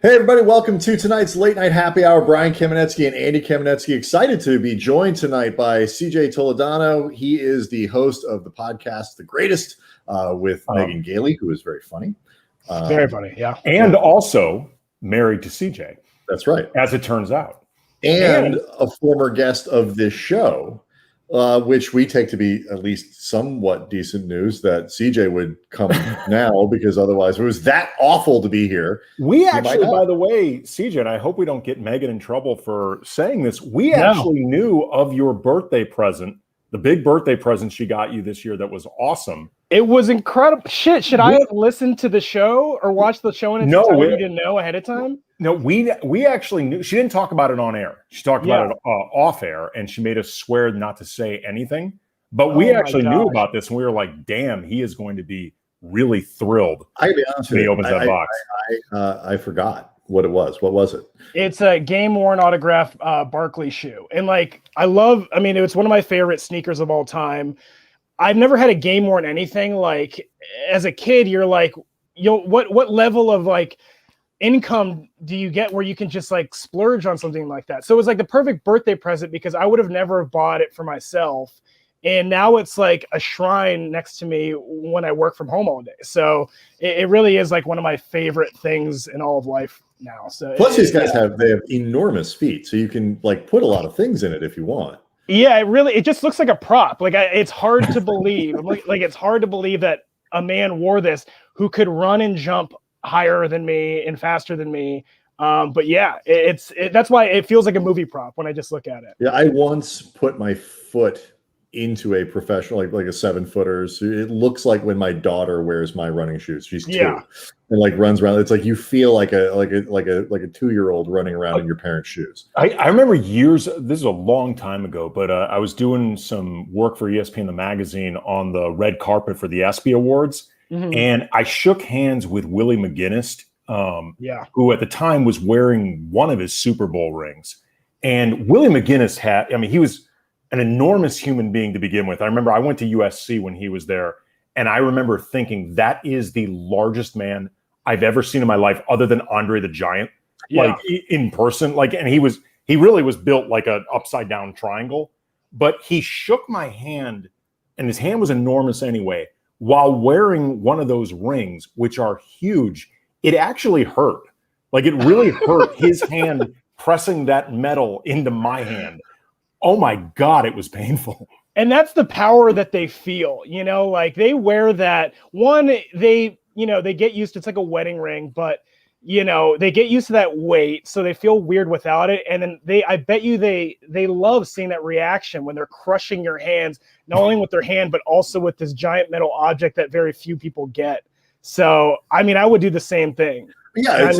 Hey, everybody, welcome to tonight's Late Night Happy Hour. Brian Kamenetzky and Andy Kamenetzky excited to be joined tonight by CJ Toledano. He is the host of the podcast The Greatest with Megan Gailey, who is very funny. Very funny, yeah. And also married to CJ. That's right. As it turns out. And a former guest of this show, which we take to be at least somewhat decent news that CJ would come now, because otherwise it was that awful to be here. We actually, by the way, CJ, and I hope we don't get Megan in trouble for saying this, we actually knew of your birthday present, the big birthday present she got you this year that was awesome. It was incredible. Shit, should I have listened to the show or watched the show in its entirety? You didn't know ahead of time? No, we actually knew. She didn't talk about it on air. She talked about it off air, and she made us swear not to say anything. But we actually knew about this, and we were like, "Damn, he is going to be really thrilled." I'll be honest with you, he opens that box. I forgot what it was. What was it? It's a game-worn autograph Barkley shoe, and it's one of my favorite sneakers of all time. I've never had a game-worn anything. Like as a kid, you're like, what level of like income do you get where you can just like splurge on something like that? So it was like the perfect birthday present because I would have never bought it for myself. And now it's like a shrine next to me when I work from home all day. So it really is like one of my favorite things in all of life now. So plus these guys have enormous feet, so you can like put a lot of things in it if you want. Yeah, it just looks like a prop. Like it's hard to believe. like it's hard to believe that a man wore this who could run and jump higher than me and faster than me. But yeah, that's why it feels like a movie prop when I just look at it. Yeah, I once put my foot into a professional, like a 7-footer. So it looks like when my daughter wears my running shoes. She's 2 and like runs around. It's like you feel like a 2-year-old running around in your parents' shoes. I remember years. This is a long time ago, but I was doing some work for ESPN the magazine on the red carpet for the ESPY Awards. Mm-hmm. And I shook hands with Willie McGinnis, who at the time was wearing one of his Super Bowl rings. And Willie McGinnis he was an enormous human being to begin with. I remember I went to USC when he was there, and I remember thinking that is the largest man I've ever seen in my life, other than Andre the Giant, like in person. And he really was built like an upside down triangle. But he shook my hand, and his hand was enormous anyway, while wearing one of those rings, which are huge. It actually hurt. Like it really hurt his hand pressing that metal into my hand. Oh my God, it was painful. And that's the power that they feel, like they wear that they get used to, it's like a wedding ring, but they get used to that weight. So they feel weird without it. And then I bet you they love seeing that reaction when they're crushing your hands, not only with their hand, but also with this giant metal object that very few people get. So, I would do the same thing. Yeah,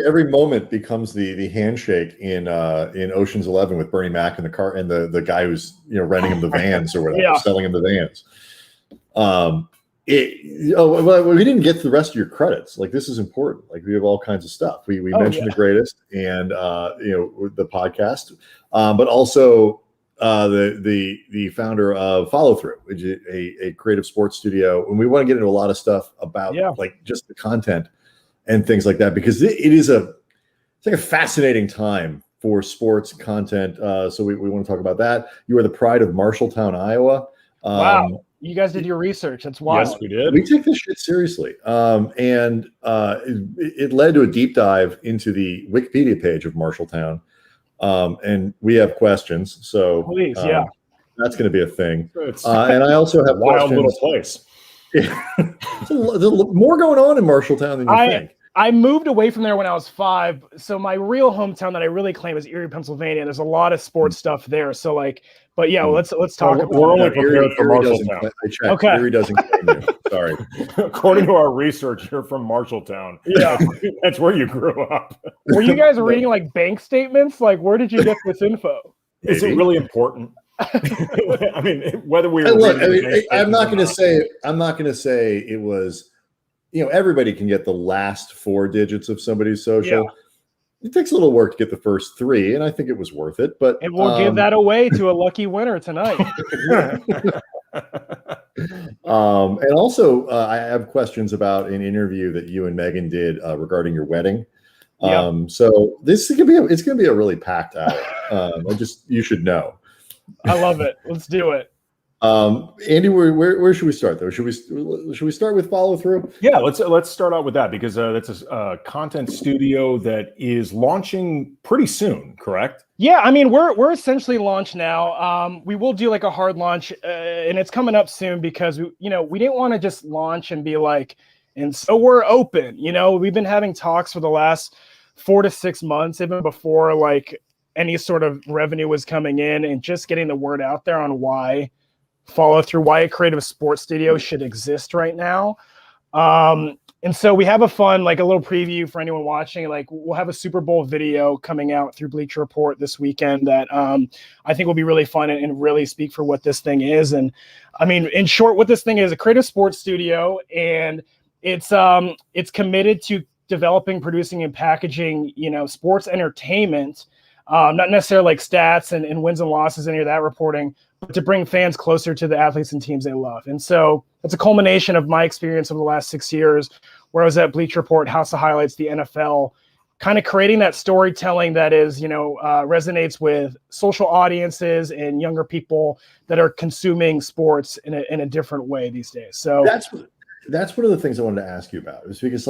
every moment becomes the handshake in Ocean's 11 with Bernie Mac in the car and the guy who's renting him the vans or whatever, selling him the vans. We didn't get to the rest of your credits. Like this is important. Like we have all kinds of stuff. We mentioned The Greatest and the podcast, but also the founder of Follow Through, which is a creative sports studio, and we want to get into a lot of stuff about like just the content and things like that, because it's like a fascinating time for sports content. So we want to talk about that. You are the pride of Marshalltown, Iowa. Wow. You guys did your research. That's wild. Yes, we did. We take this shit seriously. And it led to a deep dive into the Wikipedia page of Marshalltown. And we have questions. So please, that's going to be a thing. And I also have wild questions. Little place. There's more going on in Marshalltown than you think. I moved away from there when I was 5. So my real hometown that I really claim is Erie, Pennsylvania. There's a lot of sports stuff there. So but let's talk about we're only prepared for Marshalltown. Okay. Erie doesn't claim you. Sorry. According to our research, you're from Marshalltown. Yeah. That's where you grew up. Were you guys reading like bank statements? Like where did you get this info? Is it really important? Whether we were I'm not going to say it was, everybody can get the last 4 digits of somebody's social. Yeah. It takes a little work to get the first 3, and I think it was worth it. But we'll give that away to a lucky winner tonight. And also, I have questions about an interview that you and Megan did regarding your wedding. So this is it's gonna be a really packed hour. You should know. I love it. Let's do it. Andy, where should we start though? Should we start with follow through? Yeah, let's start out with that, because that's a content studio that is launching pretty soon, correct? Yeah, I mean, we're essentially launched now. We will do like a hard launch, and it's coming up soon, because we didn't want to just launch and be like, and so we're open. We've been having talks for the last 4 to 6 months, even before like any sort of revenue was coming in, and just getting the word out there on why a creative sports studio should exist right now. And so we have a little preview for anyone watching. Like, we'll have a Super Bowl video coming out through Bleacher Report this weekend that I think will be really fun and really speak for what this thing is. And I mean, in short, what this thing is: a creative sports studio, and it's committed to developing, producing, and packaging, sports entertainment, not necessarily like stats and wins and losses, any of that reporting, but to bring fans closer to the athletes and teams they love. And so it's a culmination of my experience over the last 6 years, where I was at Bleacher Report, House of Highlights, the NFL, kind of creating that storytelling that is, resonates with social audiences and younger people that are consuming sports in a different way these days. So that's one of the things I wanted to ask you about. It was because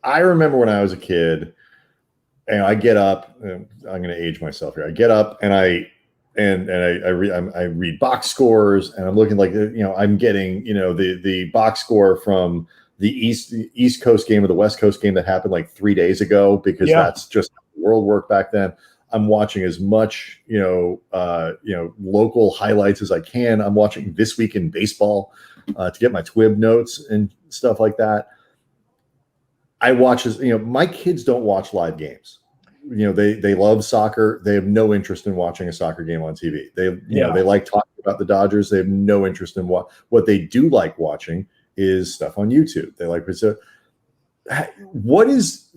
I remember when I was a kid, and I get up, I'm going to age myself here. I get up and I read box scores, and I'm looking like, I'm getting, the box score from the East Coast game or the West Coast game that happened like 3 days ago, because that's just world work back then. I'm watching as much, local highlights as I can. I'm watching This Week in Baseball to get my TWIB notes and stuff like that. I watch my kids don't watch live games. They love soccer. They have no interest in watching a soccer game on TV. They like talking about the Dodgers. They have no interest in what they do like watching is stuff on YouTube. They like, so what does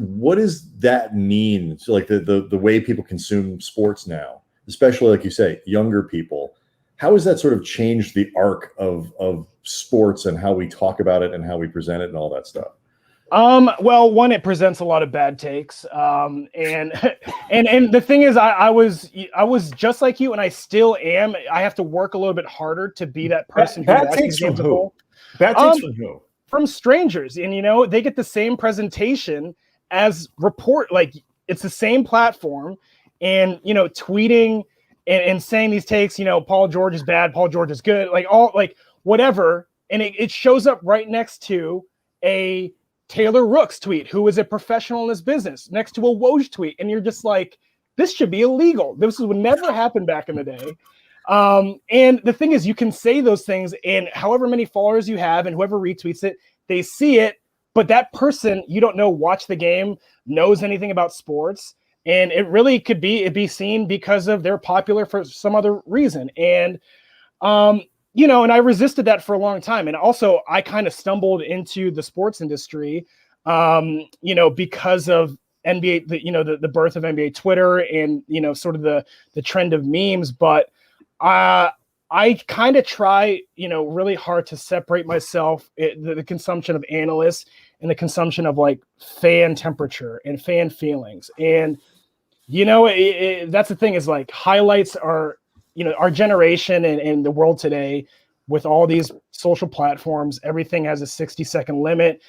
that mean? So like the way people consume sports now, especially like you say, younger people, how has that sort of changed the arc of sports and how we talk about it and how we present it and all that stuff? Well, one, it presents a lot of bad takes. And the thing is, I was just like you, and I still am. I have to work a little bit harder to be that person. Bad takes from who? Bad takes from who? From strangers. And, they get the same presentation as report. Like, it's the same platform, and, tweeting and saying these takes, Paul George is bad, Paul George is good, like all, like whatever. And it shows up right next to a Taylor Rooks tweet, who is a professional in this business, next to a Woj tweet. And you're just like, this should be illegal. This would never happen back in the day. And the thing is, you can say those things, and however many followers you have and whoever retweets it, they see it. But that person, you don't know, watch the game, knows anything about sports. And it really could be seen because of they're popular for some other reason. And, and I resisted that for a long time. And also I kind of stumbled into the sports industry, because of NBA, the birth of NBA Twitter and, sort of the trend of memes. But I kind of try, really hard to separate myself, the consumption of analysts and the consumption of like fan temperature and fan feelings. And, that's the thing, is like highlights are, our generation and the world today, with all these social platforms, everything has a 60-second limit,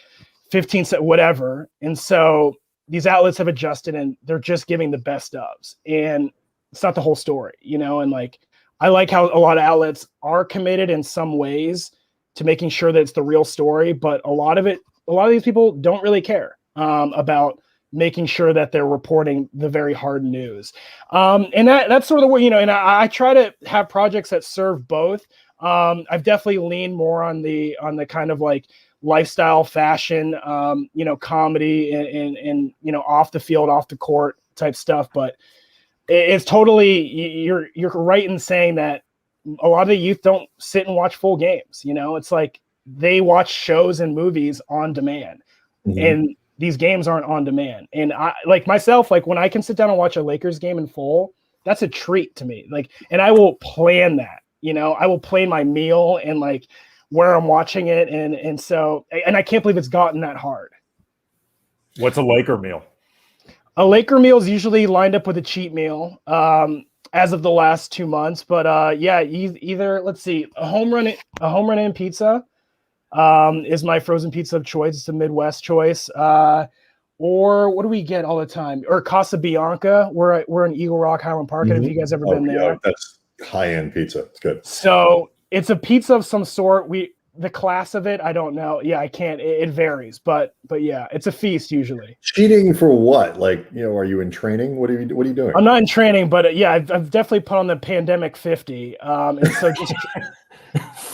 15 second, whatever. And so these outlets have adjusted, and they're just giving the best ofs, and it's not the whole story, and like, I like how a lot of outlets are committed in some ways to making sure that it's the real story, but a lot of these people don't really care about making sure that they're reporting the very hard news. And that's sort of the way, and I try to have projects that serve both. I've definitely leaned more on the kind of like lifestyle, fashion, comedy and off the field, off the court type stuff. But it's totally, you're right in saying that a lot of the youth don't sit and watch full games. It's like they watch shows and movies on demand. Mm-hmm. And these games aren't on demand. And I, like myself, like when I can sit down and watch a Lakers game in full, that's a treat to me. Like, and I will plan that, I will plan my meal and like where I'm watching it. And so, and I can't believe it's gotten that hard. What's a Laker meal? A Laker meal is usually lined up with a cheat meal. As of the last 2 months, but yeah, either let's see, a home run in pizza is my frozen pizza of choice. It's a Midwest choice. Or what do we get all the time? Or Casa Bianca. We're in Eagle Rock, Highland Park. And have you guys ever been there? Yeah, that's high-end pizza. It's good. So it's a pizza of some sort. The class of it, I don't know. Yeah, I can't. It varies, but yeah, it's a feast usually. Cheating for what? Like, are you in training? What are you doing? I'm not in training, but yeah, I've definitely put on the pandemic 50. And so just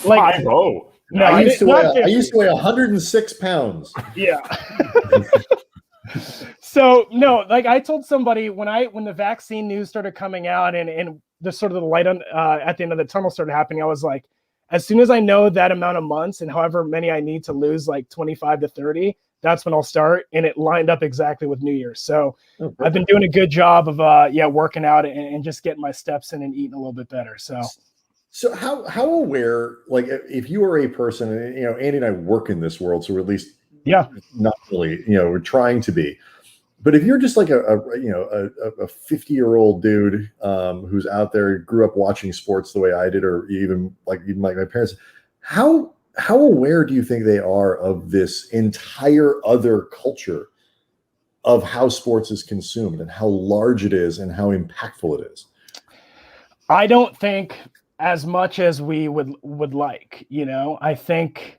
like 5-0. No, I used to weigh 106 pounds. Yeah. So no, like I told somebody when the vaccine news started coming out and the sort of the light on at the end of the tunnel started happening, I was like, as soon as I know that amount of months and however many I need to lose, like 25 to 30, that's when I'll start. And it lined up exactly with New Year's. So I've been doing a good job of working out and just getting my steps in and eating a little bit better. So how aware, like if you are a person, and Andy and I work in this world, so we're at least not really, we're trying to be. But if you're just like a 50-year-old dude who's out there, grew up watching sports the way I did, or even like my parents, how aware do you think they are of this entire other culture of how sports is consumed and how large it is and how impactful it is? I don't think as much as we would like, I think.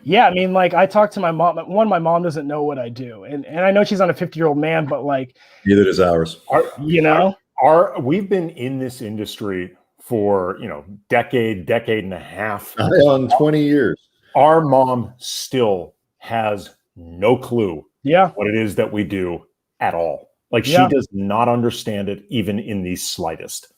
Yeah, I mean, like I talked to my mom. My mom doesn't know what I do, and I know she's not a 50-year-old man, but like neither does ours. We've been in this industry for decade and a half, on 20 years. Our mom still has no clue what it is that we do at all. Like she does not understand it even in the slightest.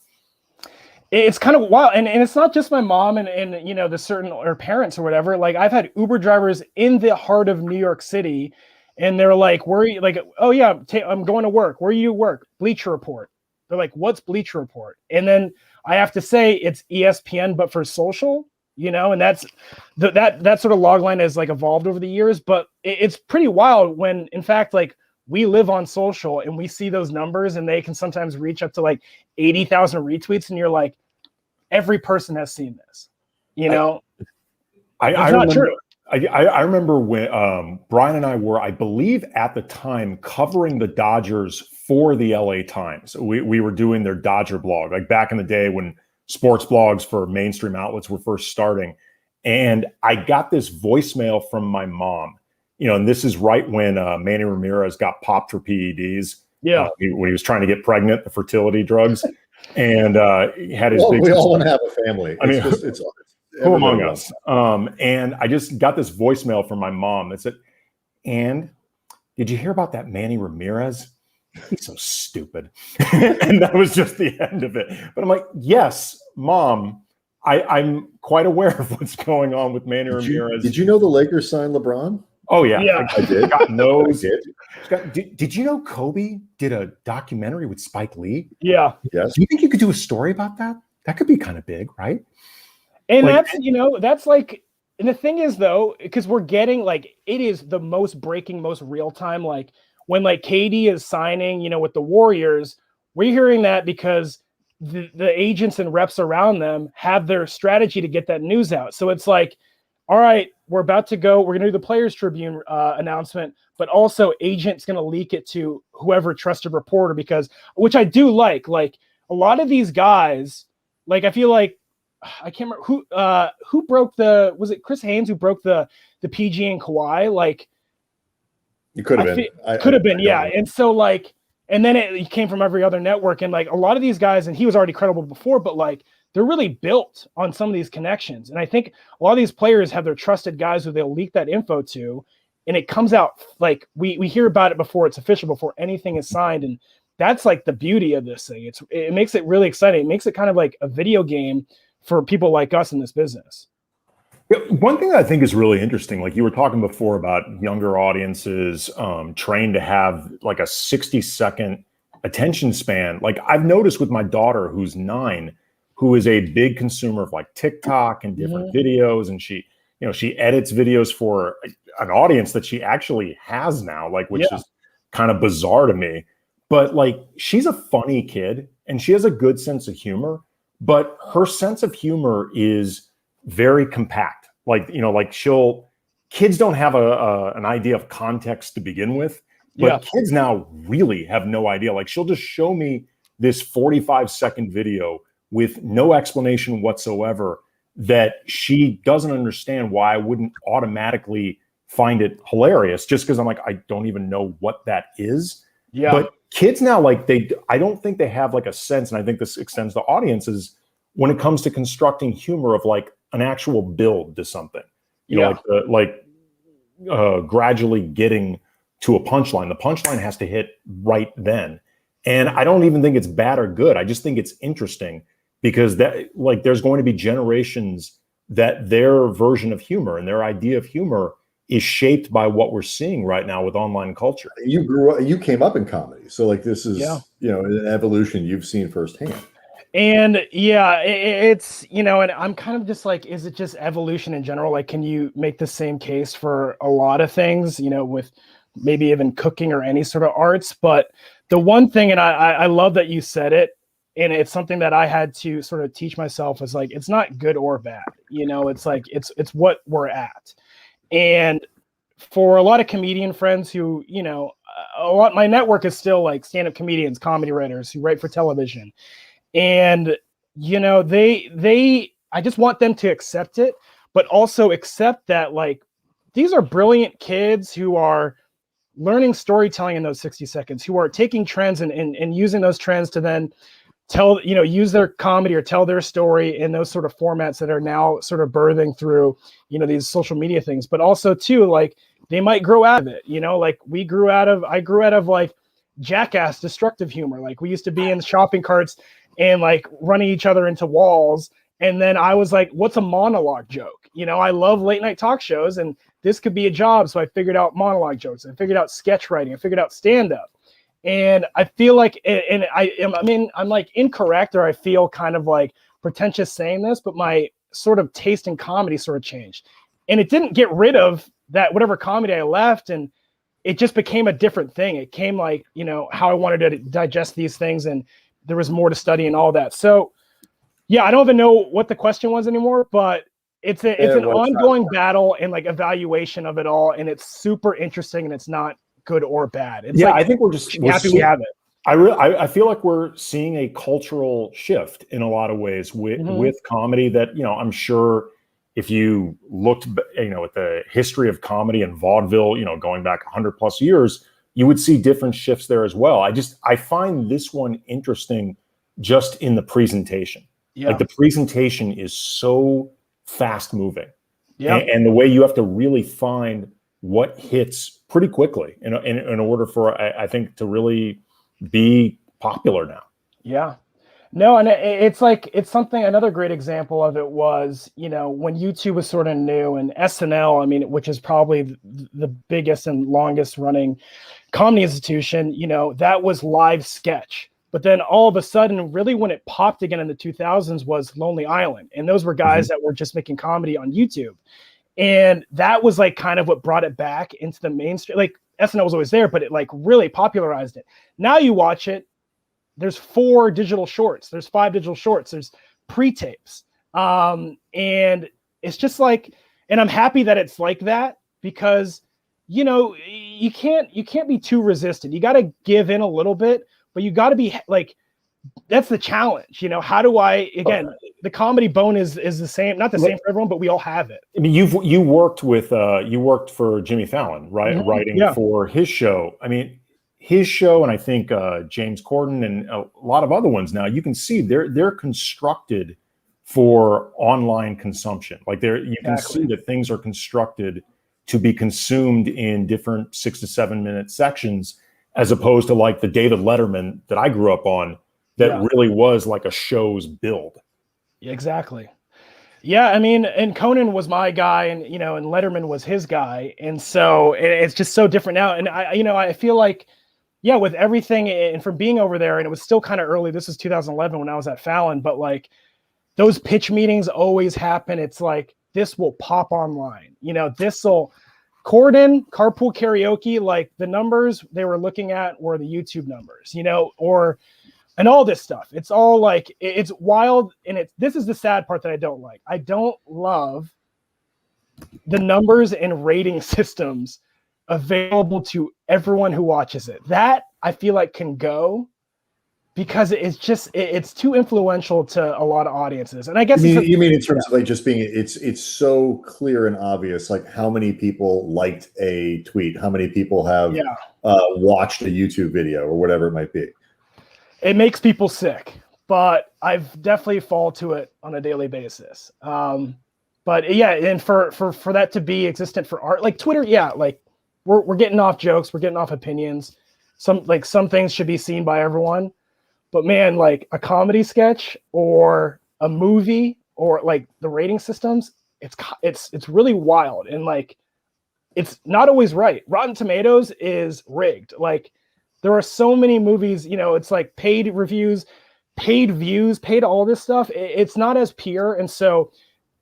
It's kind of wild. And it's not just my mom and the certain or parents or whatever. Like I've had Uber drivers in the heart of New York City and they're like, where are you? Like, oh yeah, I'm going to work. Where you work? Bleacher Report. They're like, what's Bleacher Report? And then I have to say it's ESPN, but for social, and that's that sort of logline has like evolved over the years, but it's pretty wild when in fact, like we live on social and we see those numbers and they can sometimes reach up to like 80,000 retweets. And you're like, every person has seen this, I remember when Brian and I were, I believe at the time, covering the Dodgers for the LA Times. We were doing their Dodger blog, like back in the day when sports blogs for mainstream outlets were first starting. And I got this voicemail from my mom, and this is right when Manny Ramirez got popped for PEDs. Yeah. When he was trying to get pregnant, the fertility drugs. And he had his big. We all want to have a family. I mean, it's who among us? And I just got this voicemail from my mom that said, "And did you hear about that Manny Ramirez? He's so stupid." And that was just the end of it. But I'm like, yes, Mom, I'm quite aware of what's going on with Manny Ramirez. Did you know the Lakers signed LeBron? Oh yeah, I did. Got nose. Did you know Kobe did a documentary with Spike Lee? Yeah. Yes. Do you think you could do a story about that? That could be kind of big, right? And like, that's like, and the thing is though, because we're getting like, it is the most breaking, most real time. Like when like KD is signing, with the Warriors, we're hearing that because the agents and reps around them have their strategy to get that news out. So it's like, all right, we're about to go. We're going to do the Players Tribune announcement, but also agent's going to leak it to whoever trusted reporter which I do like a lot of these guys, like I feel like I can't remember who broke was it Chris Haynes who broke the PG and Kawhi? Like you could have been. Could have been, yeah. And so like, and then it came from every other network, and like a lot of these guys, and he was already credible before, but like they're really built on some of these connections. And I think a lot of these players have their trusted guys who they'll leak that info to, and it comes out like we hear about it before it's official, before anything is signed. And that's like the beauty of this thing. It makes it really exciting. It makes it kind of like a video game for people like us in this business. One thing I think is really interesting, like you were talking before about younger audiences trained to have like a 60-second attention span. Like I've noticed with my daughter who's 9, who is a big consumer of like TikTok and different videos. And she, she edits videos for an audience that she actually has now, like, which is kind of bizarre to me. But like, she's a funny kid and she has a good sense of humor, but her sense of humor is very compact. Like, kids don't have an idea of context to begin with, but kids now really have no idea. Like, she'll just show me this 45-second video with no explanation whatsoever that she doesn't understand why I wouldn't automatically find it hilarious just because I'm like, I don't even know what that is. Yeah. But kids now, like, I don't think they have like a sense, and I think this extends to audiences when it comes to constructing humor of like an actual build to something. Gradually getting to a punchline. The punchline has to hit right then. And I don't even think it's bad or good. I just think it's interesting because there's going to be generations that their version of humor and their idea of humor is shaped by what we're seeing right now with online culture. You came up in comedy. So like, this is, an evolution you've seen firsthand. And it's, and I'm kind of just like, is it just evolution in general? Like, can you make the same case for a lot of things, with maybe even cooking or any sort of arts? But the one thing, and I love that you said it, and it's something that I had to sort of teach myself, is like, it's not good or bad. It's like, it's what we're at. And for a lot of comedian friends who, my network is still like stand-up comedians, comedy writers who write for television. And, I just want them to accept it, but also accept that like, these are brilliant kids who are learning storytelling in those 60 seconds, who are taking trends and using those trends to then tell, use their comedy or tell their story in those sort of formats that are now sort of birthing through, these social media things. But also too, like, they might grow out of it, like I grew out of like jackass destructive humor. Like, we used to be in shopping carts and like running each other into walls. And then I was like, what's a monologue joke? I love late night talk shows and this could be a job. So I figured out monologue jokes. I figured out sketch writing. I figured out stand-up. And I feel like, I'm like incorrect, or I feel kind of like pretentious saying this, but my sort of taste in comedy sort of changed. And it didn't get rid of that, whatever comedy I left. And it just became a different thing. It came like, how I wanted to digest these things. And there was more to study and all that. So yeah, I don't even know what the question was anymore, but it's an ongoing battle and like evaluation of it all. And it's super interesting, and it's not good or bad. It's I think we're happy we have it. I feel like we're seeing a cultural shift in a lot of ways with comedy that, I'm sure if you looked, at the history of comedy and vaudeville, going back 100 plus years, you would see different shifts there as well. I find this one interesting just in the presentation. Yeah. Like, the presentation is so fast moving. Yeah. And the way you have to really find what hits pretty quickly in order for, I think, to really be popular now. Yeah. No, and it's like, it's something, another great example of it was, when YouTube was sort of new, and SNL, which is probably the biggest and longest running comedy institution, that was live sketch. But then all of a sudden, really when it popped again in the 2000s was Lonely Island. And those were guys that were just making comedy on YouTube. And that was like kind of what brought it back into the mainstream. Like, SNL was always there, but it like really popularized it. Now you watch it, there's 4 digital shorts, there's 5 digital shorts, there's pre-tapes. And it's just like, and I'm happy that it's like that, because, you can't be too resistant. You got to give in a little bit, but you got to be like, that's the challenge. How do I, again, the comedy bone is the same, not the same for everyone, but we all have it. You worked for Jimmy Fallon, right? Mm-hmm. Writing for his show. His show, and I think James Corden and a lot of other ones now, you can see they're constructed for online consumption. Like, you can see that things are constructed to be consumed in different 6 to 7 minute sections, as opposed to like the David Letterman that I grew up on, that really was like a show's build. Yeah, exactly. Yeah, and Conan was my guy, and and Letterman was his guy, and so it's just so different now. And I feel like, with everything, and from being over there, and it was still kind of early. This is 2011 when I was at Fallon, but like, those pitch meetings always happen. It's like, this will pop online. This will Corden, carpool karaoke, like the numbers they were looking at were the YouTube numbers, and all this stuff. It's all like, it's wild. And this is the sad part that I don't like. I don't love the numbers and rating systems available to everyone who watches it. That I feel like can go, because it's too influential to a lot of audiences. And I guess you mean in terms of like just being, it's so clear and obvious, like how many people liked a tweet, how many people have watched a YouTube video or whatever it might be. It makes people sick, but I've definitely fall to it on a daily basis. But yeah, and for that to be existent for art, like Twitter, like we're getting off jokes, we're getting off opinions. Some things should be seen by everyone. But man, like a comedy sketch or a movie or like the rating systems, it's really wild, and like it's not always right. Rotten Tomatoes is rigged. Like there are so many movies, it's like paid reviews, paid views, paid all this stuff. It's not as pure. And so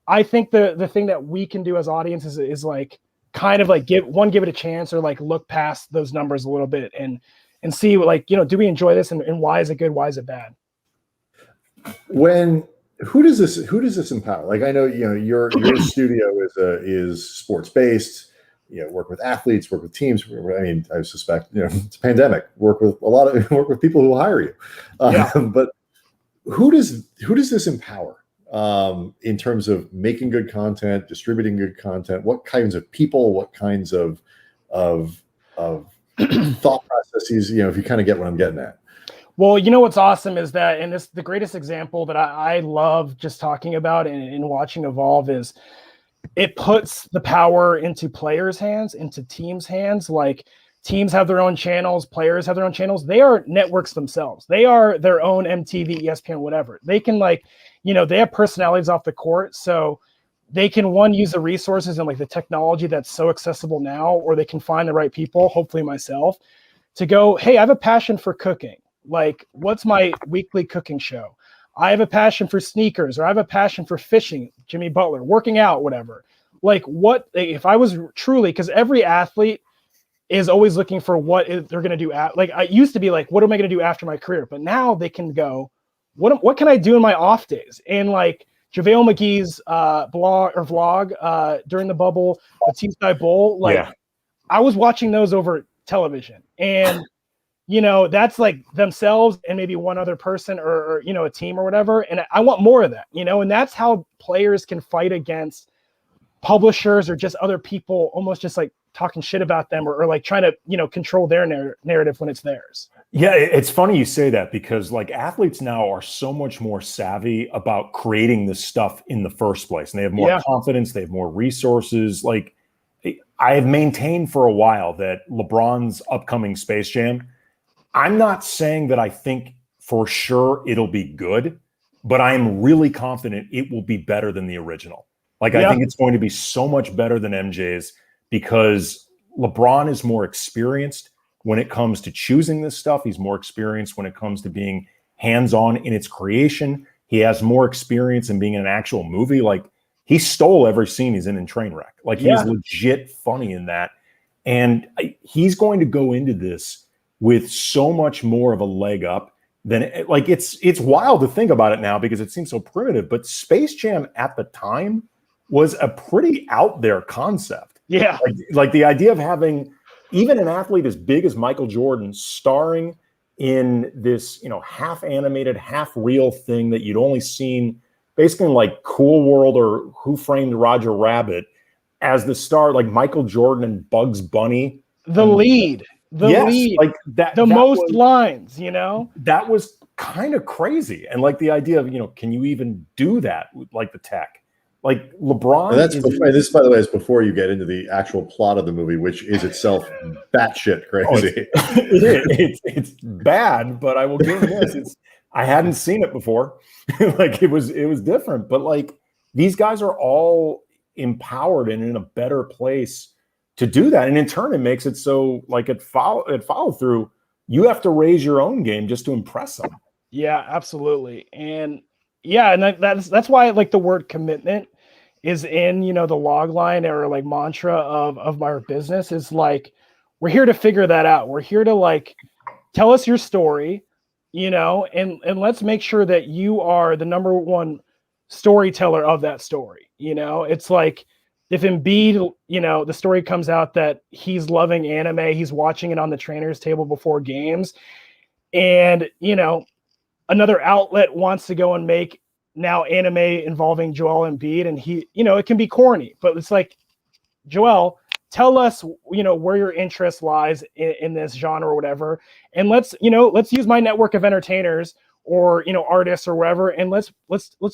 I think the thing that we can do as audiences is like kind of like give it a chance, or like look past those numbers a little bit and see like, do we enjoy this, and why is it good? Why is it bad? Who does this empower? Like, I know, your studio is sports based, work with athletes, work with teams. I mean, I suspect, it's a pandemic, work with people who hire you. But who does this empower in terms of making good content, distributing good content? What kinds of people, what kinds of thought processes, if you kind of get what I'm getting at? Well, what's awesome is that, and this the greatest example that I love just talking about and watching evolve is it puts the power into players' hands, into teams' hands. Like teams have their own channels, players have their own channels. They are networks themselves. They are their own MTV, ESPN, whatever. They can they have personalities off the court. So they can use the resources and like the technology that's so accessible now, or they can find the right people, hopefully myself, to go, hey, I have a passion for cooking. Like, what's my weekly cooking show? I have a passion for sneakers, or I have a passion for fishing, Jimmy Butler, working out, whatever. Like what, if I was truly, because every athlete is always looking for what they're going to do. Like I used to be like, what am I going to do after my career? But now they can go, what can I do in my off days? And like, JaVale McGee's vlog during the bubble, the Teamside Bowl, I was watching those over television, and that's like themselves and maybe one other person or a team or whatever. And I want more of that, and that's how players can fight against publishers or just other people almost just like talking shit about them or like trying to, control their narrative when it's theirs. Yeah, it's funny you say that, because like athletes now are so much more savvy about creating this stuff in the first place. And they have more confidence, they have more resources. Like I have maintained for a while that LeBron's upcoming Space Jam, I'm not saying that I think for sure it'll be good, but I am really confident it will be better than the original. Like I think it's going to be so much better than MJ's, because LeBron is more experienced when it comes to choosing this stuff. He's more experienced when it comes to being hands-on in its creation. He has more experience in being in an actual movie. Like he stole every scene he's in Trainwreck. Like he's legit funny in that. And he's going to go into this with so much more of a leg up than like it's wild to think about it now because it seems so primitive, but Space Jam at the time was a pretty out there concept. Yeah. Like the idea of having even an athlete as big as Michael Jordan starring in this, half animated, half real thing that you'd only seen basically in like Cool World or Who Framed Roger Rabbit as the star, like Michael Jordan and Bugs Bunny. The lead. Like that. The most lines, That was kind of crazy. And like the idea of, can you even do that with like the tech? Like LeBron. This, by the way, is before you get into the actual plot of the movie, which is itself batshit crazy. It's bad, but I will give him this. I hadn't seen it before. Like it was different, but like these guys are all empowered and in a better place to do that. And in turn, it makes it so like it follow through. You have to raise your own game just to impress them. Yeah, absolutely. And yeah, and that's why I like the word commitment is in, the log line or like mantra of our business is like, we're here to figure that out. We're here to like, tell us your story, and let's make sure that you are the number one storyteller of that story. It's like, if Embiid, the story comes out that he's loving anime, he's watching it on the trainer's table before games, and, another outlet wants to go and make now anime involving Joel Embiid, and he, it can be corny, but it's like, Joel, tell us, where your interest lies in this genre or whatever, and let's use my network of entertainers or artists or whatever, and let's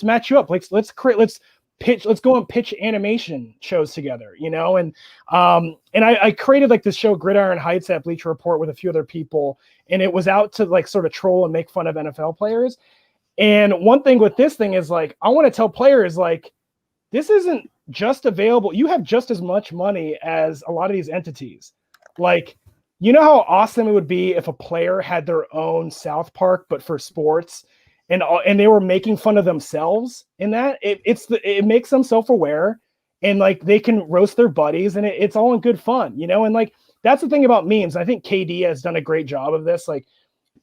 match you up. Let's go and pitch animation shows together, and I created like this show Gridiron Heights at Bleacher Report with a few other people, and it was out to like sort of troll and make fun of NFL players. And one thing with this thing is like, I want to tell players like, this isn't just available. You have just as much money as a lot of these entities. Like, how awesome it would be if a player had their own South Park, but for sports, and they were making fun of themselves in that. It makes them self-aware, and like they can roast their buddies, and it's all in good fun, and like that's the thing about memes. I think KD has done a great job of this. Like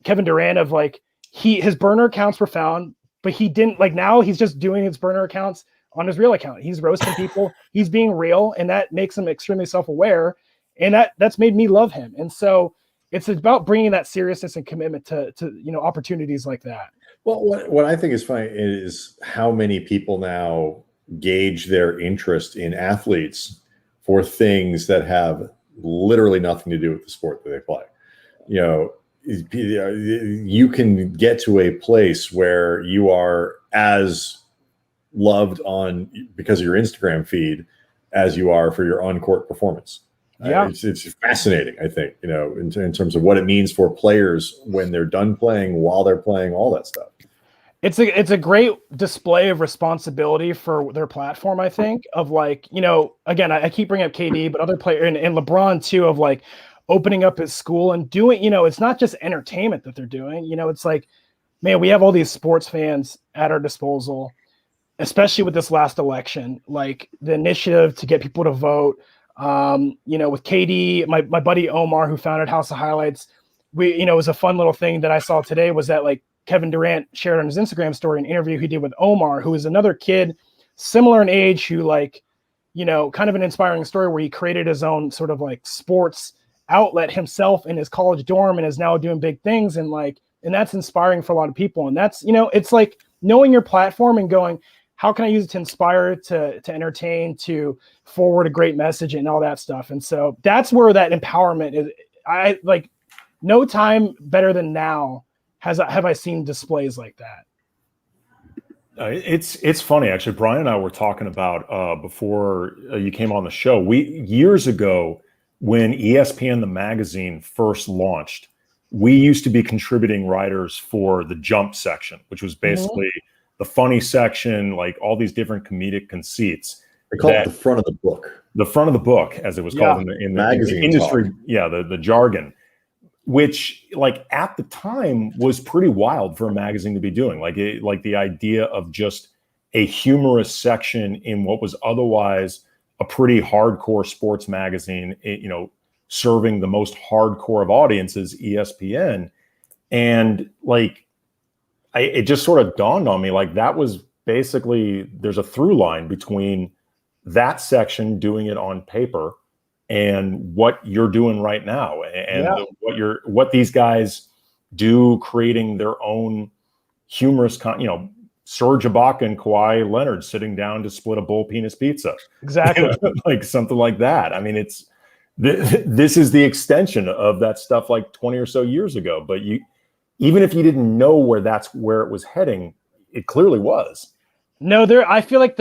Kevin Durant, of like his burner accounts were found, but he didn't, like, now he's just doing his burner accounts on his real account. He's roasting people. He's being real, and that makes him extremely self-aware, and that's made me love him. And so it's about bringing that seriousness and commitment to opportunities like that. Well, what I think is funny is how many people now gauge their interest in athletes for things that have literally nothing to do with the sport that they play. You can get to a place where you are as loved because of your Instagram feed as you are for your on-court performance. Yeah, it's fascinating. I think in terms of what it means for players when they're done playing, while they're playing, all that stuff. It's a great display of responsibility for their platform. I think of like, again, I keep bringing up KD, but other players and LeBron too, of like opening up his school and doing, it's not just entertainment that they're doing. It's like, man, we have all these sports fans at our disposal, especially with this last election, like the initiative to get people to vote. With KD, my buddy Omar, who founded House of Highlights, it was a fun little thing that I saw today, was that like Kevin Durant shared on his Instagram story an interview he did with Omar, who is another kid similar in age, who like, kind of an inspiring story where he created his own sort of like sports outlet himself in his college dorm and is now doing big things. And like, and that's inspiring for a lot of people. And that's, it's like knowing your platform and going, how can I use it to inspire, to entertain, to forward a great message and all that stuff. And so that's where that empowerment is. I like, no time better than now have I seen displays like that. It's funny, actually. Brian and I were talking about before you came on the show. Years ago, when ESPN the magazine first launched, we used to be contributing writers for the Jump section, which was basically the funny section, like all these different comedic conceits. They call it the front of the book. The front of the book, as it was called in the industry. Talk. Yeah, the jargon. Which, like, at the time was pretty wild for a magazine to be doing. Like the idea of just a humorous section in what was otherwise a pretty hardcore sports magazine, serving the most hardcore of audiences, ESPN. And like, it just sort of dawned on me, like, that was basically, there's a through line between that section doing it on paper and what you're doing right now, and what these guys do, creating their own humorous Serge Ibaka and Kawhi Leonard sitting down to split a bull penis pizza, exactly. Like something like that. I mean, it's this is the extension of that stuff like 20 or so years ago. But even if you didn't know that's where it was heading, it clearly was. No, I feel like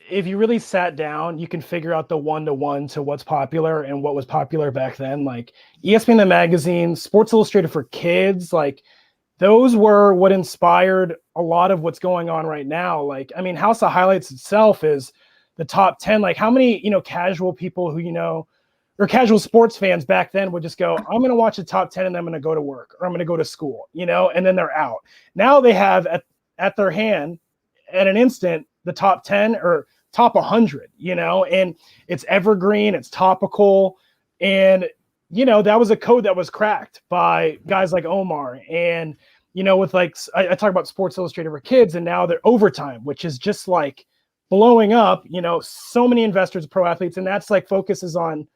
if you really sat down, you can figure out the one-to-one to what's popular and what was popular back then. Like ESPN the magazine, Sports Illustrated for kids, like those were what inspired a lot of what's going on right now. Like, I mean, House of Highlights itself is the top 10. Like how many, casual people who, or casual sports fans back then would just go, I'm going to watch the top 10 and then I'm going to go to work or I'm going to go to school, and then they're out. Now they have at their hand at an instant, the top 10 or top 100, and it's evergreen, it's topical. And, that was a code that was cracked by guys like Omar. And, with I talk about Sports Illustrated for kids, and now they're Overtime, which is just like blowing up, so many investors, pro athletes, and that's like focuses on,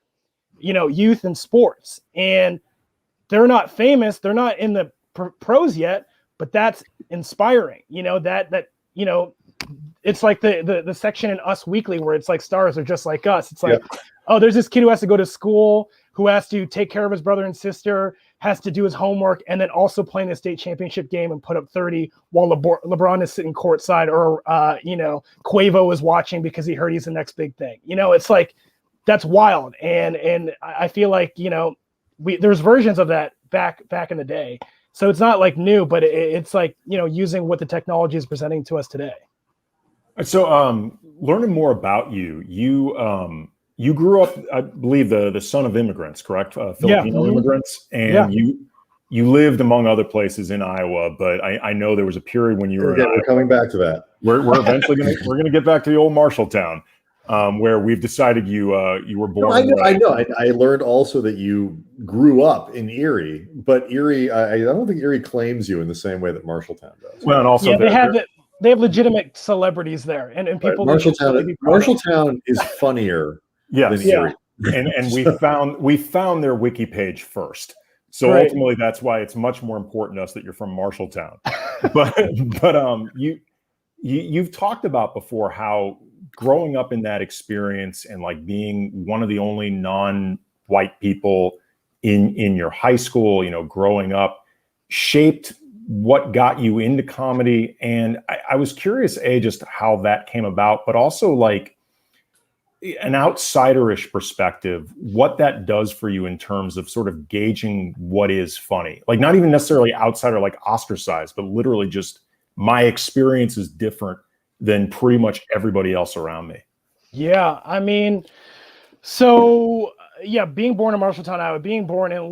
youth and sports. And they're not famous. They're not in the pros yet, but that's inspiring, it's like the section in Us Weekly where it's like stars are just like us. It's like, oh, there's this kid who has to go to school, who has to take care of his brother and sister, has to do his homework, and then also playing the state championship game and put up 30 while LeBron is sitting courtside, or, Quavo is watching because he heard he's the next big thing. It's like, that's wild. And I feel like, there's versions of that back in the day. So it's not like new, but it's like, using what the technology is presenting to us today. So learning more about you, you grew up, I believe, the son of immigrants, correct? Filipino immigrants. And you lived among other places in Iowa, but I know there was a period when you were we're coming back to that. We're eventually going to get back to the old Marshalltown, where we've decided you were born. No, I know. I learned also that you grew up in Erie, but Erie, I don't think Erie claims you in the same way that Marshalltown does. Well, and also they have legitimate celebrities there, and people. Right. Marshalltown is funnier than Erie. And we found their wiki page first. So ultimately, that's why it's much more important to us that you're from Marshalltown. but you've talked about before how growing up in that experience and like being one of the only non-white people in your high school, growing up, shaped what got you into comedy. And I was curious, just how that came about, but also like an outsiderish perspective, what that does for you in terms of sort of gauging what is funny. Like not even necessarily outsider, like ostracized, but literally just my experience is different than pretty much everybody else around me. Yeah. I mean, being born in Marshalltown, Iowa, being born in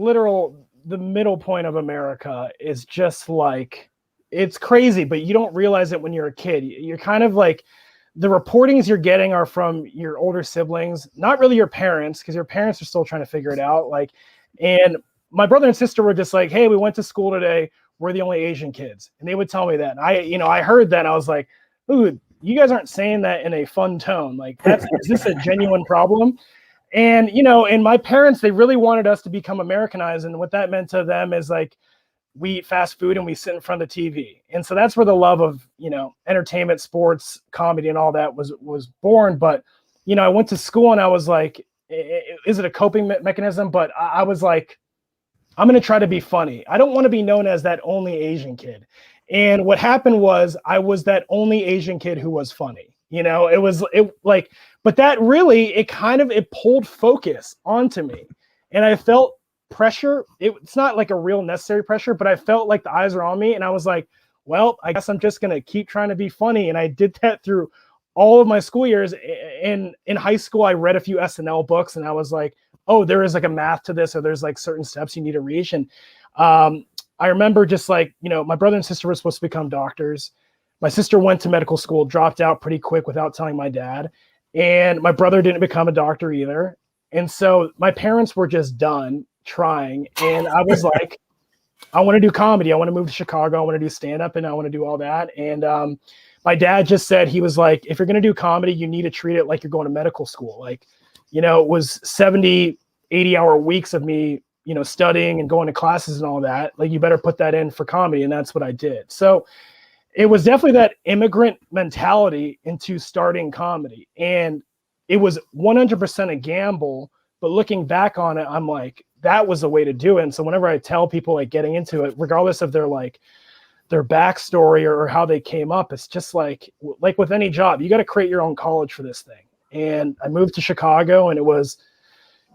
the middle point of America is just like, it's crazy, but you don't realize it when you're a kid. You're kind of like, the reportings you're getting are from your older siblings, not really your parents, because your parents are still trying to figure it out. Like, and my brother and sister were just like, hey, we went to school today. We're the only Asian kids. And they would tell me that. And I heard that and I was like, ooh, you guys aren't saying that in a fun tone. Like, is this a genuine problem? And, and my parents, they really wanted us to become Americanized. And what that meant to them is like, we eat fast food and we sit in front of the TV. And so that's where the love of, entertainment, sports, comedy, and all that was born. But, I went to school and I was like, is it a coping mechanism? But I was like, I'm going to try to be funny. I don't want to be known as that only Asian kid. And what happened was I was that only Asian kid who was funny. But that really, it pulled focus onto me. And I felt pressure. It's not like a real necessary pressure, but I felt like the eyes were on me. And I was like, well, I guess I'm just going to keep trying to be funny. And I did that through all of my school years. In high school, I read a few SNL books and I was like, oh, there is like a math to this, or there's like certain steps you need to reach. And I remember just like, my brother and sister were supposed to become doctors. My sister went to medical school, dropped out pretty quick without telling my dad. And my brother didn't become a doctor either. And so my parents were just done trying. And I was like, I want to do comedy. I want to move to Chicago. I want to do stand-up and I want to do all that. And my dad just said, he was like, if you're going to do comedy, you need to treat it like you're going to medical school. Like, it was 70, 80-hour weeks of me, studying and going to classes and all that. Like, you better put that in for comedy. And that's what I did. So it was definitely that immigrant mentality into starting comedy. And it was 100% a gamble. But looking back on it, I'm like, that was the way to do it. And so whenever I tell people like getting into it, regardless of their backstory or how they came up, it's just like with any job, you got to create your own college for this thing. And I moved to Chicago, and it was,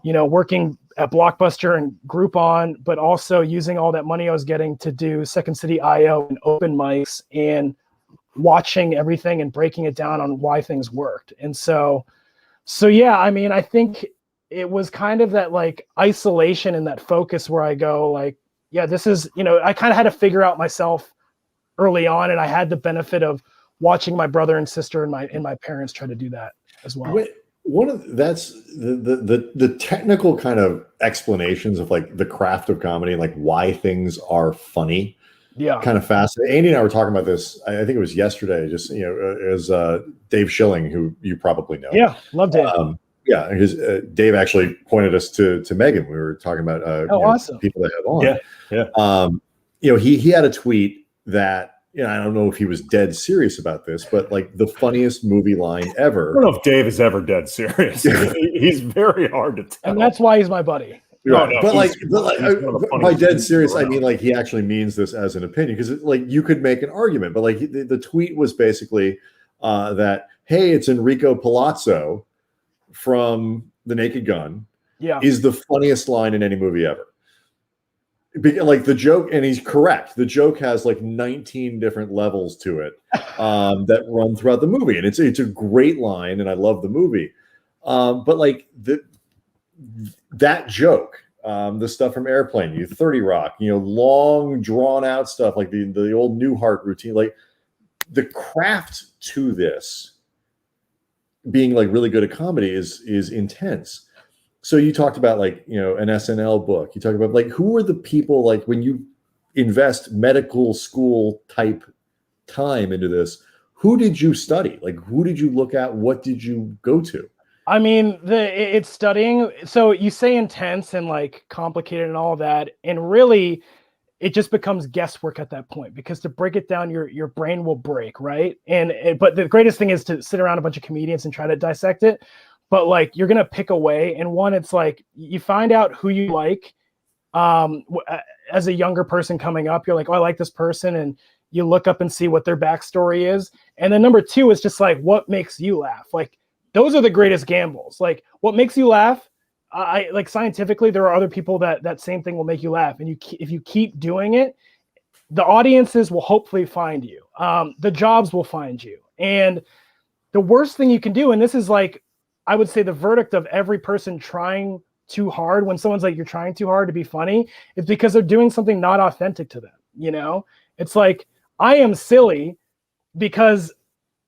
working at Blockbuster and Groupon, but also using all that money I was getting to do Second City IO and open mics and watching everything and breaking it down on why things worked. And so yeah, I mean, I think it was kind of that like isolation and that focus where I go like, yeah, this is, I kind of had to figure out myself early on. And I had the benefit of watching my brother and sister and my parents try to do that. as well. That's the technical kind of explanations of like the craft of comedy and like why things are funny. Yeah, kind of fascinating. Andy and I were talking about this. I think it was yesterday. Just as Dave Schilling, who you probably know. Yeah, love Dave. Dave actually pointed us to Megan. We were talking about awesome people that have on. Yeah. He had a tweet that. I don't know if he was dead serious about this, but like the funniest movie line ever. I don't know if Dave is ever dead serious. He's very hard to tell. And that's why he's my buddy. Right. No, but by dead serious, I mean like he actually means this as an opinion, because like you could make an argument, but like the tweet was basically that, hey, it's Enrico Palazzo from The Naked Gun. Yeah, is the funniest line in any movie ever. Like the joke, and he's correct. The joke has like 19 different levels to it that run throughout the movie, and it's a great line, and I love the movie. But like that joke, the stuff from Airplane, 30 Rock, long drawn out stuff like the old Newhart routine, like the craft to this being like really good at comedy is intense. So you talked about like, an SNL book. You talk about like, who are the people, like when you invest medical school type time into this, who did you study? Like, who did you look at? What did you go to? I mean, it's studying. So you say intense and like complicated and all that. And really it just becomes guesswork at that point, because to break it down, your brain will break. Right. But the greatest thing is to sit around a bunch of comedians and try to dissect it. But like, you're going to pick away. And one, it's like, you find out who you like as a younger person coming up. You're like, oh, I like this person. And you look up and see what their backstory is. And then number two is just like, what makes you laugh? Like, those are the greatest gambles. Like, what makes you laugh? I like scientifically, there are other people that same thing will make you laugh. And if you keep doing it, the audiences will hopefully find you. The jobs will find you. And the worst thing you can do, and this is like, I would say the verdict of every person trying too hard, when someone's like, you're trying too hard to be funny, is because they're doing something not authentic to them. It's like, I am silly because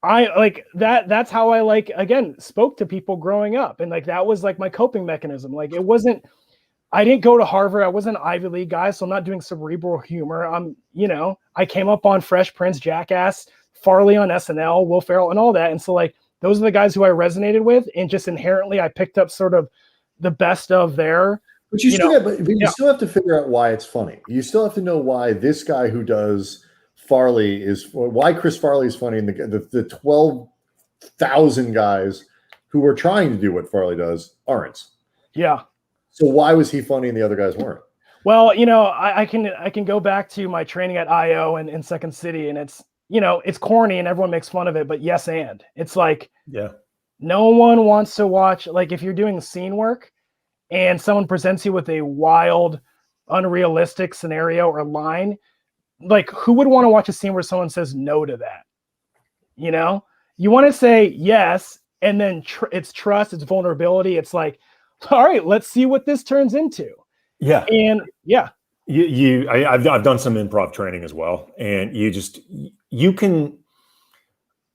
I like that's how I like, again, spoke to people growing up. And like, that was like my coping mechanism. Like, I didn't go to Harvard. I wasn't an Ivy League guy. So I'm not doing cerebral humor. I came up on Fresh Prince, Jackass, Farley on SNL, Will Ferrell and all that. And so like, those are the guys who I resonated with, and just inherently I picked up sort of the best of their. But you still have to figure out why it's funny. You still have to know why this guy who does Farley why Chris Farley is funny, and the 12,000 guys who are trying to do what Farley does aren't. Yeah. So why was he funny and the other guys weren't? Well, I can go back to my training at IO and in Second City, and it's. It's corny and everyone makes fun of it, but yes, and it's like, no one wants to watch, like if you're doing scene work and someone presents you with a wild, unrealistic scenario or line, like who would want to watch a scene where someone says no to that? You want to say yes, and then it's trust, it's vulnerability. It's like, all right, let's see what this turns into. Yeah. And yeah. I've done some improv training as well, and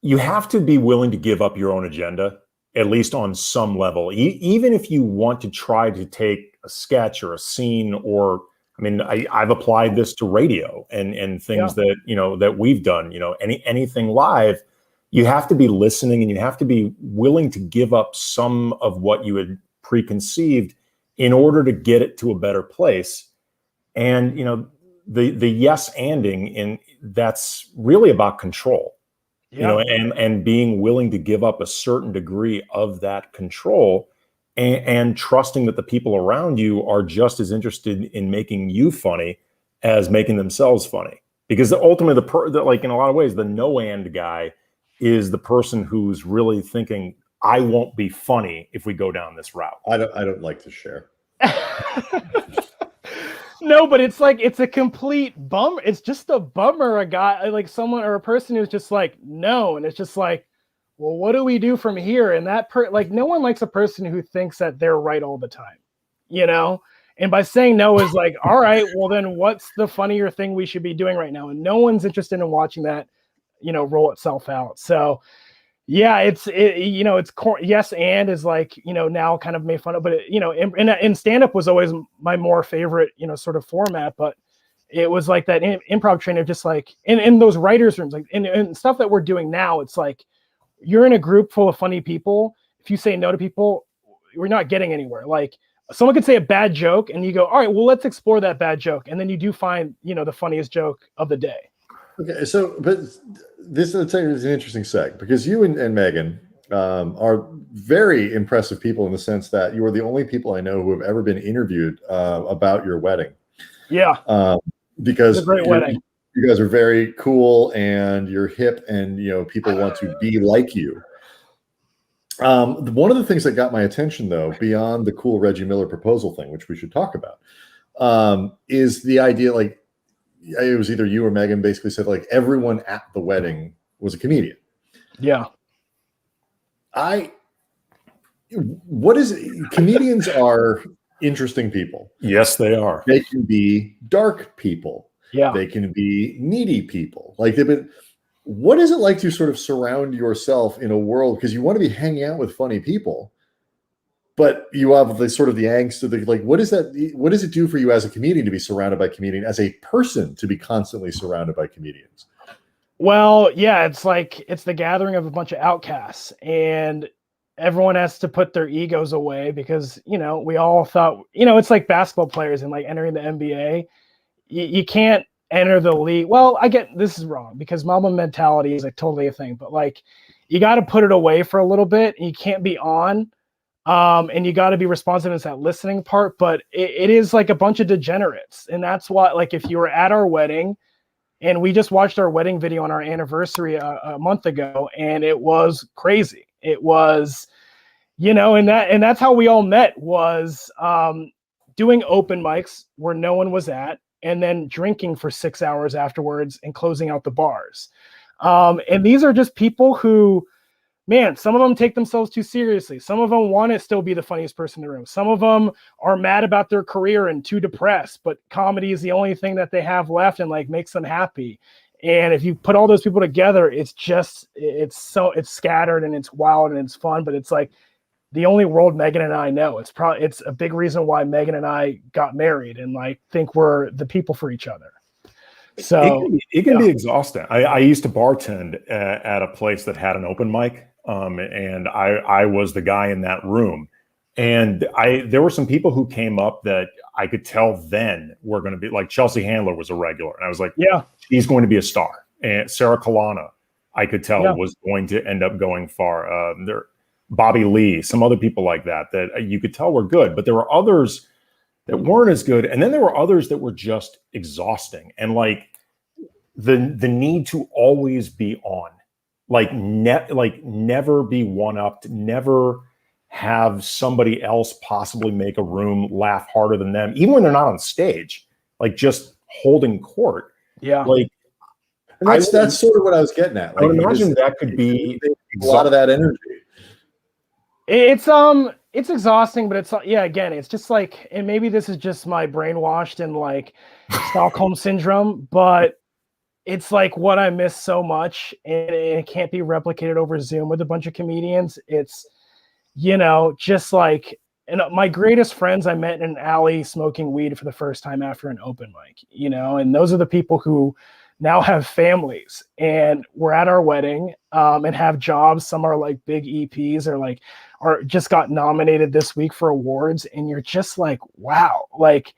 you have to be willing to give up your own agenda, at least on some level, even if you want to try to take a sketch or a scene, or I've applied this to radio and things that we've done, anything live. You have to be listening, and you have to be willing to give up some of what you had preconceived in order to get it to a better place. And, the yes anding, and that's really about control, and being willing to give up a certain degree of that control, and trusting that the people around you are just as interested in making you funny as making themselves funny. Because ultimately, like in a lot of ways, the no and guy is the person who's really thinking, I won't be funny if we go down this route. I don't like to share. No, but it's like, it's a complete bummer. It's just a bummer. A guy like someone or a person who's just like, no. And it's just like, well, what do we do from here? And that like, no one likes a person who thinks that they're right all the time, and by saying no is like, all right, well then what's the funnier thing we should be doing right now? And no one's interested in watching that, roll itself out. So Yeah, it's yes and is like, now kind of made fun of, but in stand up was always my more favorite, sort of format, but it was like that improv training of just like in those writers rooms, like in stuff that we're doing now, it's like you're in a group full of funny people. If you say no to people, we're not getting anywhere. Like someone could say a bad joke and you go, all right, well, let's explore that bad joke. And then you do find, the funniest joke of the day. Okay, so but this is an interesting seg because you and Megan are very impressive people in the sense that you are the only people I know who have ever been interviewed about your wedding. Yeah, because it's a great wedding. You guys are very cool and you're hip, and people want to be like you. One of the things that got my attention, though, beyond the cool Reggie Miller proposal thing, which we should talk about, is the idea, like, it was either you or Megan basically said, like, everyone at the wedding was a comedian. Yeah. Comedians are interesting people. Yes, they are. They can be dark people. Yeah. They can be needy people. Like, what is it like to sort of surround yourself in a world, because you want to be hanging out with funny people, but you have the sort of the angst of the, like, what does it do for you as a comedian to be surrounded by comedians, as a person to be constantly surrounded by comedians? Well, yeah, it's like, it's the gathering of a bunch of outcasts, and everyone has to put their egos away because, we all thought, it's like basketball players and like entering the NBA. You can't enter the league. Well, I get this is wrong because Mamba mentality is like totally a thing, but like you got to put it away for a little bit. And you can't be on. And you got to be responsive in that listening part, but it is like a bunch of degenerates. And that's why, like, if you were at our wedding and we just watched our wedding video on our anniversary a month ago, and it was crazy. It was, and that's how we all met, was doing open mics where no one was at, and then drinking for 6 hours afterwards and closing out the bars. And these are just people who, man, some of them take themselves too seriously. Some of them want to still be the funniest person in the room. Some of them are mad about their career and too depressed, but comedy is the only thing that they have left and like makes them happy. And if you put all those people together, it's scattered and it's wild and it's fun, but it's like the only world Megan and I know. It's a big reason why Megan and I got married and like think we're the people for each other. So it can be exhausting. I used to bartend at a place that had an open mic. And I was the guy in that room, and there were some people who came up that I could tell then were going to be, like, Chelsea Handler was a regular, and I was like, yeah, she's going to be a star. And Sarah Kalana, I could tell was going to end up going far. Bobby Lee, some other people like that you could tell were good, but there were others that weren't as good, and then there were others that were just exhausting, and like the need to always be on. Like never be one-upped, never have somebody else possibly make a room laugh harder than them, even when they're not on stage, like just holding court. Yeah. Like, and that's sort of what I was getting at. Like, I would imagine that could be a lot of that energy. It's exhausting, but again, it's just like, and maybe this is just my brainwashed and like Stockholm syndrome, but it's like what I miss so much, and it can't be replicated over Zoom with a bunch of comedians. It's, just like, and my greatest friends I met in an alley smoking weed for the first time after an open mic, and those are the people who now have families and we're at our wedding and have jobs. Some are like big EPs or just got nominated this week for awards. And you're just like, wow. Like,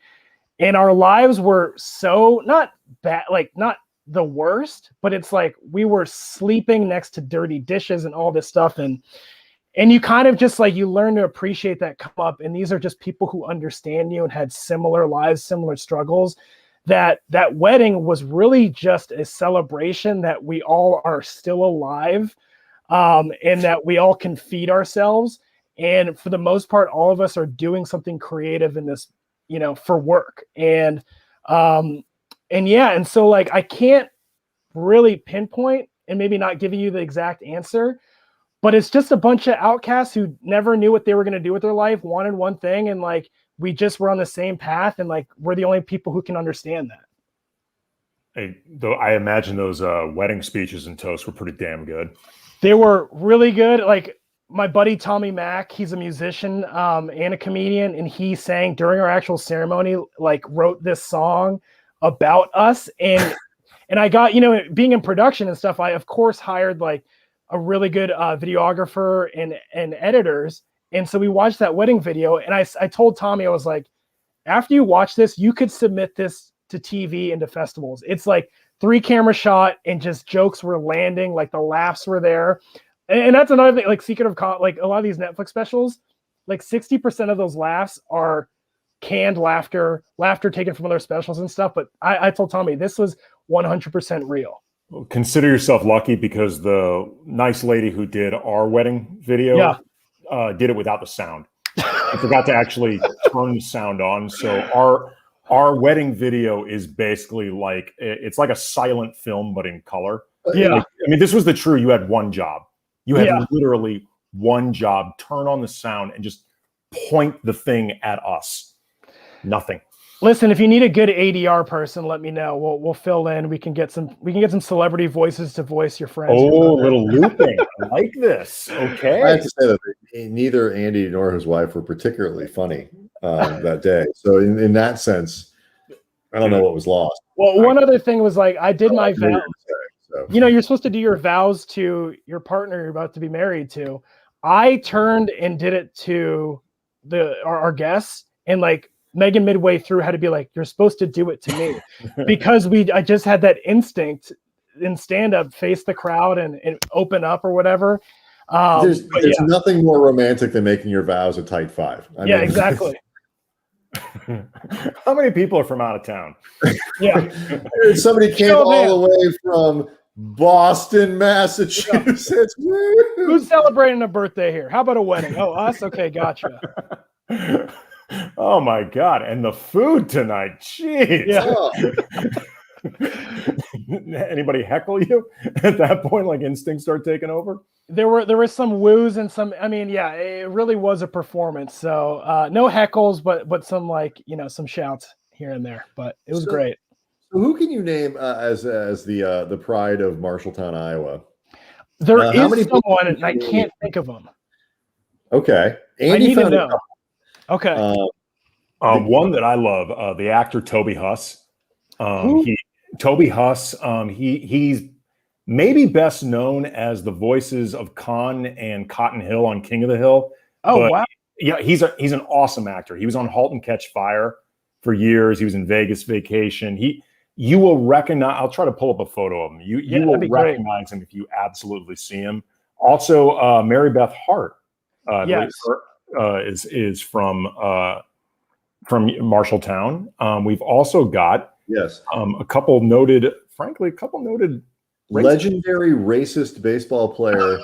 and our lives were so not bad, like not the worst, but it's like we were sleeping next to dirty dishes and all this stuff, and you kind of just like, you learn to appreciate that come up, and these are just people who understand you and had similar lives, similar struggles. That wedding was really just a celebration that we all are still alive, and that we all can feed ourselves, and for the most part all of us are doing something creative in this, for work. And so like I can't really pinpoint, and maybe not giving you the exact answer, but it's just a bunch of outcasts who never knew what they were going to do with their life, wanted one thing, and like we just were on the same path, and like we're the only people who can understand that. Though I imagine those wedding speeches and toasts were pretty damn good. They were really good. Like my buddy Tommy Mack, he's a musician and a comedian, and he sang during our actual ceremony, like wrote this song about us. And I got, being in production and stuff, I of course hired like a really good videographer and editors. And so we watched that wedding video, and I told Tommy, I was like, after you watch this, you could submit this to TV and to festivals. It's like 3-camera shot, and just jokes were landing, like the laughs were there. And that's another thing, like Secret of like a lot of these Netflix specials, like 60% of those laughs are canned laughter taken from other specials and stuff. But I told Tommy this was 100% real. Well, consider yourself lucky, because the nice lady who did our wedding video did it without the sound. I forgot to actually turn the sound on. So our wedding video is basically like, it's like a silent film, but in color. Yeah. Like, I mean, this was you had one job. You had literally one job: turn on the sound and just point the thing at us. Nothing. Listen, if you need a good ADR person, let me know. We'll fill in. We can get some celebrity voices to voice your friends. Oh, a little looping. I like this. Okay. I have to say that neither Andy nor his wife were particularly funny that day. So in that sense, I don't know what was lost. Well, one other thing was like I did my vows. So. You're supposed to do your vows to your partner you're about to be married to. I turned and did it to our guests, and like Megan midway through had to be like, you're supposed to do it to me, because I just had that instinct in stand-up, face the crowd and open up or whatever. There's nothing more romantic than making your vows a tight 5. I mean, exactly. How many people are from out of town? Yeah. Somebody came all the way from Boston, Massachusetts. Yeah. Who's celebrating a birthday here? How about a wedding? Oh, us? Okay, gotcha. Oh my God. And the food tonight. Jeez. Yeah. Anybody heckle you at that point? Like instincts start taking over? There were some woos and some, it really was a performance. So no heckles, but some some shouts here and there, but it was great. So who can you name as the pride of Marshalltown, Iowa? There is someone, and I can't think of them. Okay. Andy, I need to know. Okay. One that I love, the actor Toby Huss. Toby Huss, he's maybe best known as the voices of Khan and Cotton Hill on King of the Hill. Oh, wow. Yeah, he's an awesome actor. He was on *Halt and Catch Fire* for years. He was in *Vegas Vacation*. You will recognize. I'll try to pull up a photo of him. You will recognize him if you absolutely see him. Also, Mary Beth Hart. Yes. Is from Marshalltown. We've also got a couple noted legendary racist baseball player,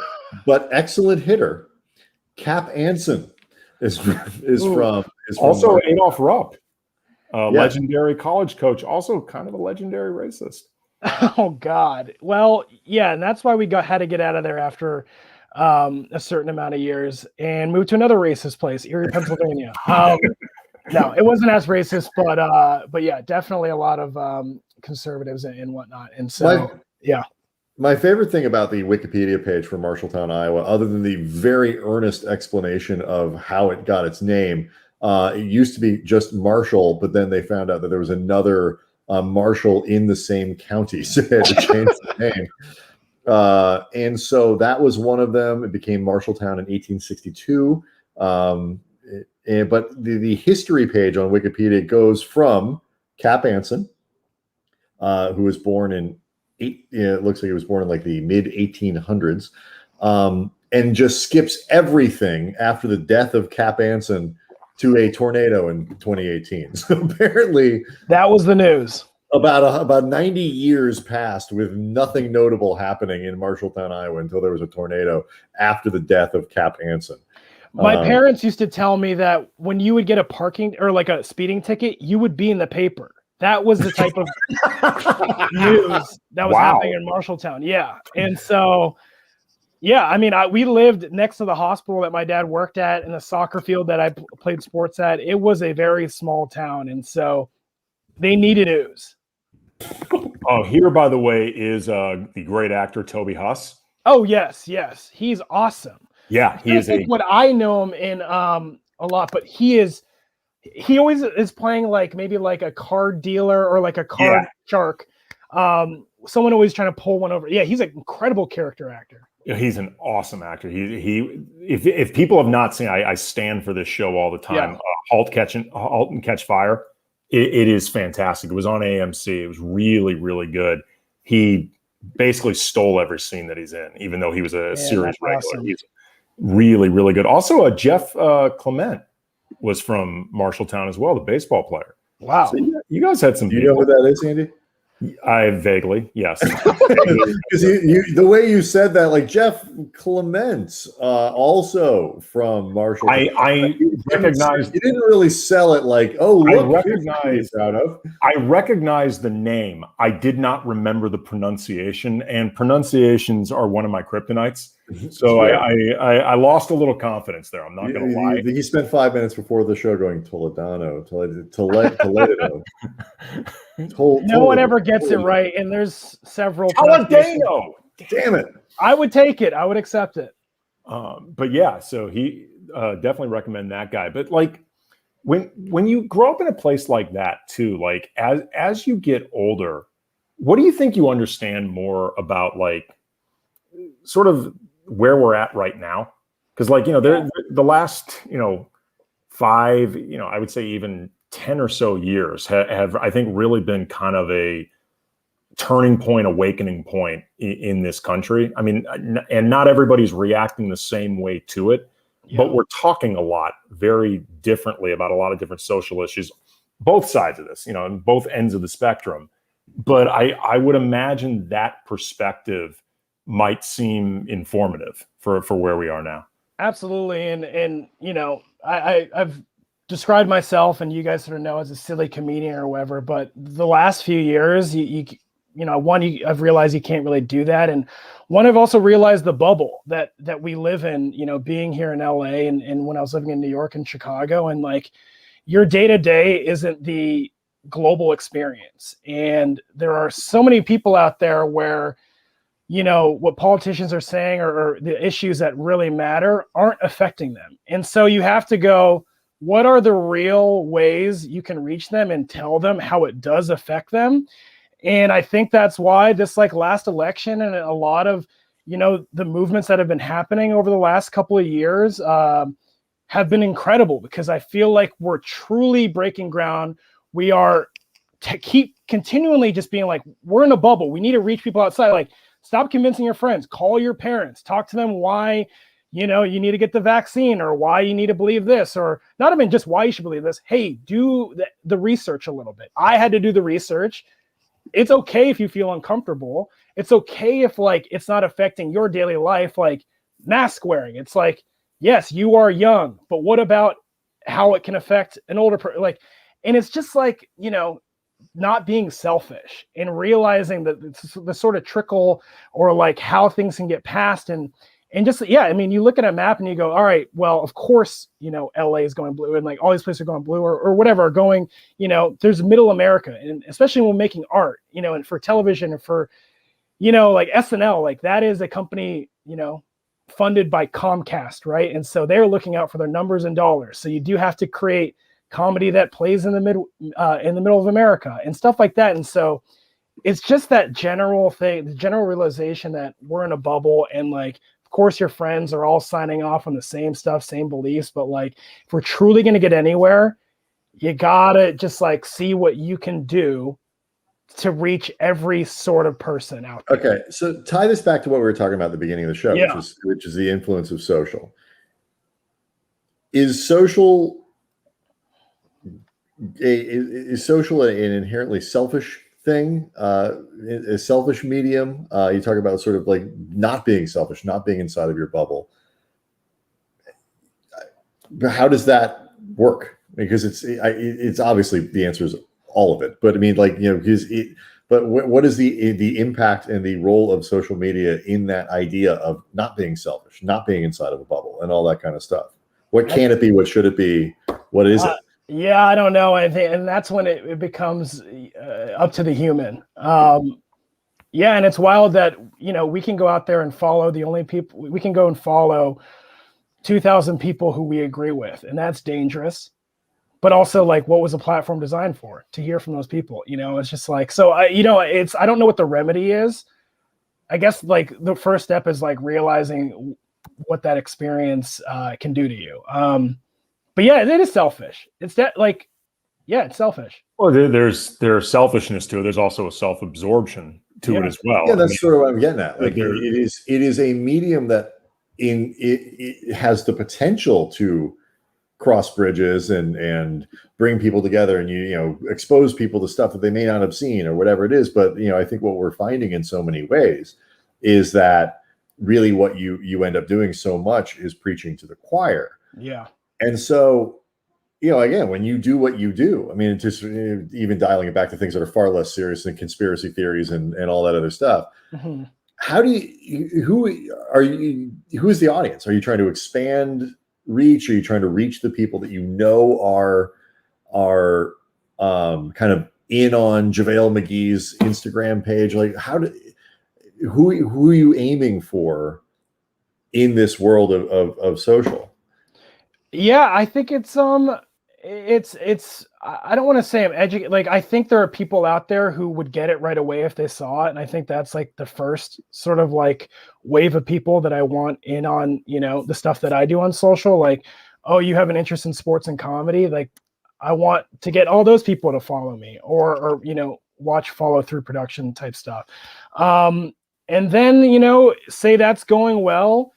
but excellent hitter. Cap Anson is from also Adolph Rupp, legendary college coach, also kind of a legendary racist. Oh God. Well, yeah, and that's why we had to get out of there after a certain amount of years and moved to another racist place, Erie, Pennsylvania. No, it wasn't as racist, but yeah, definitely a lot of conservatives and whatnot. And so, my favorite thing about the Wikipedia page for Marshalltown, Iowa, other than the very earnest explanation of how it got its name, it used to be just Marshall, but then they found out that there was another Marshall in the same county, so they had to change the name. And so that was one of them. It became Marshalltown in 1862. But the history page on Wikipedia goes from Cap Anson, who was born in it looks like he was born in like the mid 1800s, and just skips everything after the death of Cap Anson to a tornado in 2018. So apparently that was the news. About 90 years passed with nothing notable happening in Marshalltown, Iowa, until there was a tornado after the death of Cap Anson. My parents used to tell me that when you would get a parking or like a speeding ticket, you would be in the paper. That was the type of news that was happening in Marshalltown. Yeah. And so, we lived next to the hospital that my dad worked at and the soccer field that I played sports at. It was a very small town. And so they needed news. Oh, here, by the way, is the great actor Toby Huss. Oh yes, he's awesome. Yeah, he is what I know him in a lot, but he always is playing like maybe like a card dealer or like a card shark. Someone always trying to pull one over. Yeah, he's an incredible character actor. He's an awesome actor. If people have not seen, I stand for this show all the time. Halt and Catch Fire. It is fantastic. It was on AMC. It was really, really good. He basically stole every scene that he's in, even though he was a series regular. Awesome. He's really, really good. Also, Jeff Clement was from Marshalltown as well, the baseball player. Wow. So you guys had some. Do you know who that is, Andy? I vaguely, yes. Because the way you said that, like Jeff Clement, also from Marshall. I recognized. You didn't really sell it like, oh, look, I recognized the name. I did not remember the pronunciation, and pronunciations are one of my kryptonites. So I lost a little confidence there. I'm not going to lie. He spent 5 minutes before the show going Toledano, Toledano. No one ever gets it right, and there's several. Toledano. Damn it! I would take it. I would accept it. But yeah, so he definitely recommend that guy. But like when you grow up in a place like that too, like as you get older, what do you think you understand more about like sort of where we're at right now? Because like the last 5, I would say even 10 or so years have I think really been kind of a turning point, awakening point in this country. I mean, and not everybody's reacting the same way to it, but we're talking a lot very differently about a lot of different social issues, both sides of this, and both ends of the spectrum. But I would imagine that perspective might seem informative for where we are now. Absolutely. And I've described myself, and you guys sort of know, as a silly comedian or whatever, but the last few years, I've realized you can't really do that. And one, I've also realized the bubble that we live in, being here in LA and when I was living in New York and Chicago, and like your day-to-day isn't the global experience. And there are so many people out there where, what politicians are saying or the issues that really matter aren't affecting them. And so you have to go, what are the real ways you can reach them and tell them how it does affect them? And I think that's why this like last election and a lot of, the movements that have been happening over the last couple of years have been incredible, because I feel like we're truly breaking ground. We are keep continually just being like, we're in a bubble. We need to reach people outside. Like, stop convincing your friends, call your parents, talk to them why, you need to get the vaccine, or why you need to believe this, or not even just why you should believe this. Hey, do the research a little bit. I had to do the research. It's okay if you feel uncomfortable. It's okay if like it's not affecting your daily life, like mask wearing. It's like, yes, you are young, but what about how it can affect an older person? Like, and it's just like, not being selfish and realizing that it's the sort of trickle or like how things can get passed. And just, you look at a map and you go, all right, well, of course, LA is going blue, and like all these places are going blue or whatever are going, there's middle America. And especially when making art, and for television and for, like SNL, like that is a company, funded by Comcast, right? And so they're looking out for their numbers and dollars. So you do have to create comedy that plays in the middle of America and stuff like that. And so it's just that general thing, the general realization that we're in a bubble, and like, of course your friends are all signing off on the same stuff, same beliefs, but like, if we're truly going to get anywhere, you gotta just like see what you can do to reach every sort of person out there. Okay. So tie this back to what we were talking about at the beginning of the show, which is the influence of social. Is social an inherently selfish thing, a selfish medium? You talk about sort of like not being selfish, not being inside of your bubble. How does that work? Because it's obviously the answer is all of it. But I mean, like, but what is the impact and the role of social media in that idea of not being selfish, not being inside of a bubble, and all that kind of stuff? What can it be? What should it be? What is it? Yeah, I don't know. And that's when it becomes up to the human. Yeah, and it's wild that, we can go out there and follow we can go and follow 2,000 people who we agree with, and that's dangerous. But also, like, what was the platform designed for? To hear from those people, it's just like, so I don't know what the remedy is. I guess like the first step is like realizing what that experience can do to you. But yeah, it is selfish. It's it's selfish. Well, there's selfishness to it. There's also a self-absorption to it as well. Yeah, that's sort of what I'm getting at. Like it is a medium that it has the potential to cross bridges and bring people together, and expose people to stuff that they may not have seen or whatever it is. But I think what we're finding in so many ways is that really what you end up doing so much is preaching to the choir. Yeah. And so, again, when you do what you do, I mean, just even dialing it back to things that are far less serious than conspiracy theories and all that other stuff. Mm-hmm. How do you, who is the audience? Are you trying to expand reach? Are you trying to reach the people that are kind of in on JaVale McGee's Instagram page? Like, who are you aiming for in this world of social? Yeah, I think it's I don't want to say I'm educated. Like, I think there are people out there who would get it right away if they saw it. And I think that's like the first sort of like wave of people that I want in on, the stuff that I do on social. Like, oh, you have an interest in sports and comedy. Like, I want to get all those people to follow me or watch follow through production type stuff. And then, say that's going well.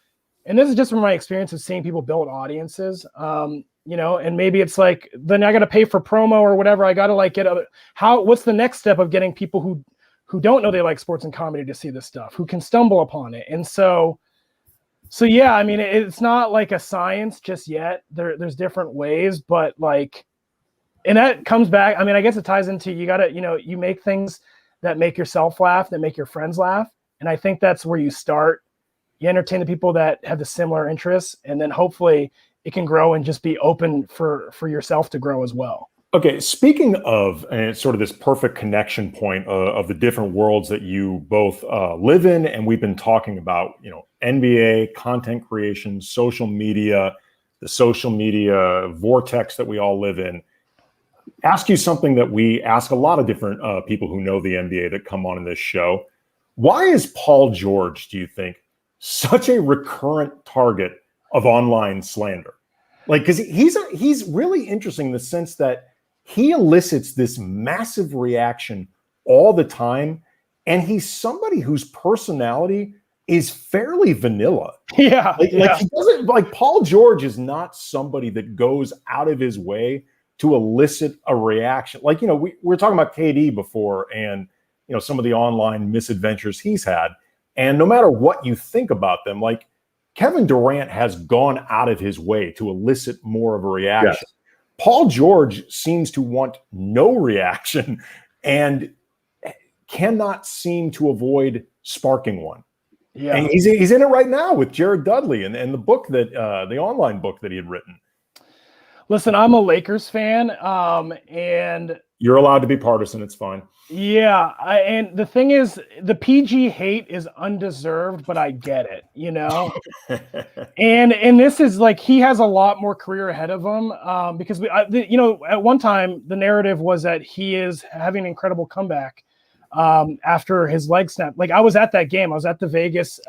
And this is just from my experience of seeing people build audiences. And maybe it's like, then I got to pay for promo or whatever. I got to like what's the next step of getting people who don't know they like sports and comedy to see this stuff, who can stumble upon it. And so yeah, I mean, it's not like a science just yet. There's different ways, but like, and that comes back. I mean, I guess it ties into, you got to, you make things that make yourself laugh, that make your friends laugh. And I think that's where you start. You entertain the people that have the similar interests, and then hopefully it can grow and just be open for yourself to grow as well. Okay, speaking of sort of this perfect connection point of the different worlds that you both live in, and we've been talking about, NBA, content creation, social media, the social media vortex that we all live in. Ask you something that we ask a lot of different people who know the NBA that come on in this show. Why is Paul George, do you think, such a recurrent target of online slander? Like, because he's really interesting in the sense that he elicits this massive reaction all the time, and he's somebody whose personality is fairly vanilla. Yeah, like he doesn't, like, Paul George is not somebody that goes out of his way to elicit a reaction. Like, we're talking about KD before, and some of the online misadventures he's had. And no matter what you think about them, like, Kevin Durant has gone out of his way to elicit more of a reaction. Yes. Paul George seems to want no reaction and cannot seem to avoid sparking one. Yeah. And he's in it right now with Jared Dudley and the book that the online book that he had written. Listen, I'm a Lakers fan, and you're allowed to be partisan. It's fine. Yeah, and the thing is, the PG hate is undeserved, but I get it, and this is like, he has a lot more career ahead of him, because at one time the narrative was that he is having an incredible comeback after his leg snap. Like, I was at that game. I was at the Vegas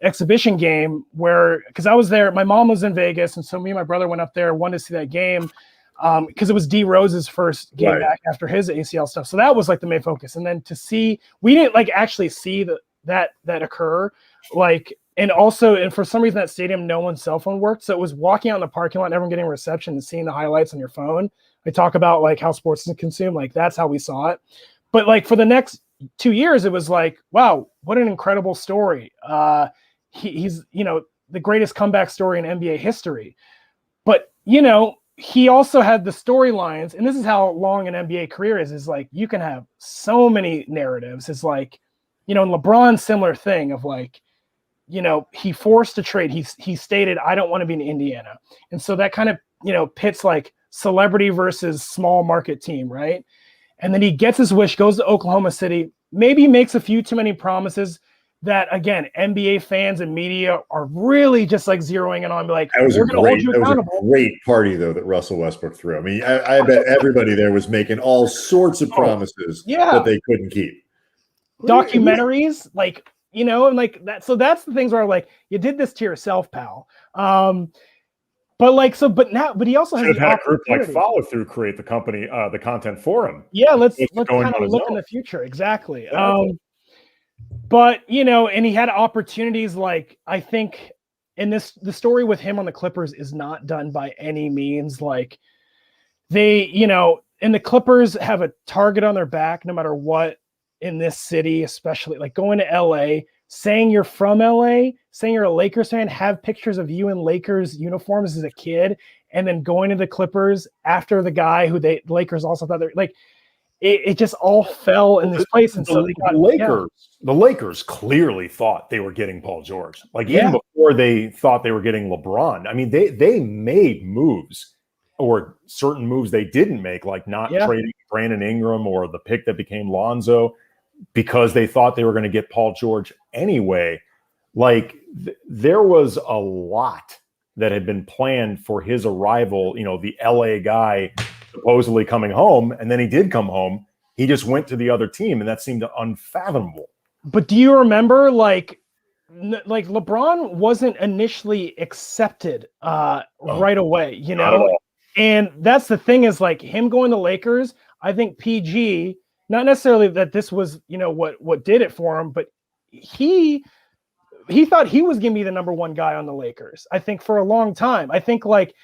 exhibition game because I was there. My mom was in Vegas, and so me and my brother went up there, wanted to see that game. Because it was D Rose's first game back after his ACL stuff. So that was like the main focus. And then to see, we didn't like actually see that occur. Like, and for some reason that stadium, no one's cell phone worked. So it was walking out in the parking lot and everyone getting a reception and seeing the highlights on your phone. They talk about like how sports is consumed. Like, that's how we saw it. But like for the next 2 years, it was like, wow, what an incredible story. He's, the greatest comeback story in NBA history. But, he also had the storylines, and this is how long an NBA career is like, you can have so many narratives. It's like, and LeBron, similar thing of like, he forced a trade. He stated, I don't want to be in Indiana. And so that kind of, pits like celebrity versus small market team, right? And then he gets his wish, goes to Oklahoma City, maybe makes a few too many promises that, again, NBA fans and media are really just like zeroing in on, like, we're going to hold you accountable. That was a great party, though, that Russell Westbrook threw. I mean, I bet everybody there was making all sorts of promises that they couldn't keep. Documentaries, like, you know, and like that. So that's the things where, like, you did this to yourself, pal. But like, so, but he also has had a group like Follow Through create the company, the content for him. Yeah, let's kind of look in the future. Exactly. But, you know, and he had opportunities, like, I think the story with him on the Clippers is not done by any means. Like, they, you know, and the Clippers have a target on their back no matter what in this city, especially like going to LA, saying you're from LA, saying you're a Lakers fan, have pictures of you in Lakers uniforms as a kid, and then going to the Clippers after the guy who the Lakers also thought they're like, it just all fell in this place. And so the Lakers clearly thought they were getting Paul George. Like, even before they thought they were getting LeBron. I mean, they made moves, or certain moves they didn't make, like not trading Brandon Ingram or the pick that became Lonzo, because they thought they were going to get Paul George anyway. Like, there was a lot that had been planned for his arrival. You know, the LA guy supposedly coming home, and then he did come home. He just went to the other team, and that seemed unfathomable. But do you remember, like LeBron wasn't initially accepted right away, you know? And that's the thing, is like him going to Lakers, I think PG, not necessarily that this was, you know, what did it for him, but he thought he was going to be the number one guy on the Lakers, I think, for a long time. I think, like,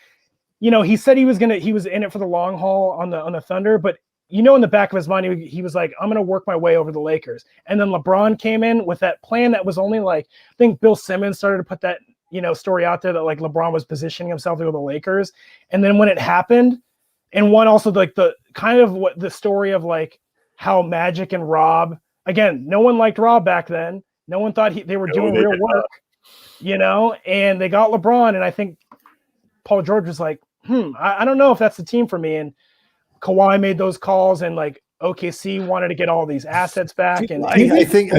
you know, he said he was in it for the long haul on the Thunder, but, you know, in the back of his mind, he was like, I'm going to work my way over the Lakers. And then LeBron came in with that plan that was only like, I think Bill Simmons started to put that, you know, story out there that like LeBron was positioning himself to go to the Lakers. And then when it happened, and one also like the kind of what the story of like how Magic and Rob, again, no one liked Rob back then. No one thought they were doing real work, you know, and they got LeBron. And I think Paul George was like, I don't know if that's the team for me. And Kawhi made those calls, and like OKC wanted to get all these assets back. And I think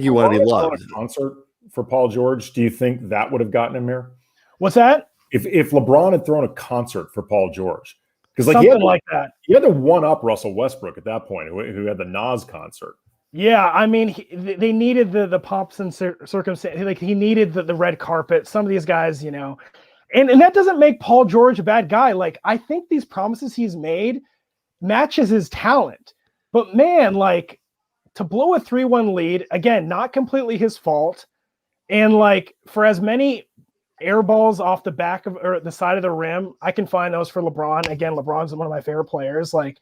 you want to be loved. A concert for Paul George, do you think that would have gotten him here? What's that? If LeBron had thrown a concert for Paul George, because like something like that, he had to one up Russell Westbrook at that point, who had the Nas concert. Yeah, I mean, they needed the pomps and circumstances. Like, he needed the red carpet. Some of these guys, you know. And that doesn't make Paul George a bad guy. Like, I think these promises he's made matches his talent. But man, like, to blow a 3-1 lead, again, not completely his fault. And like, for as many air balls off the back of or the side of the rim, I can find those for LeBron. Again, LeBron's one of my favorite players. Like,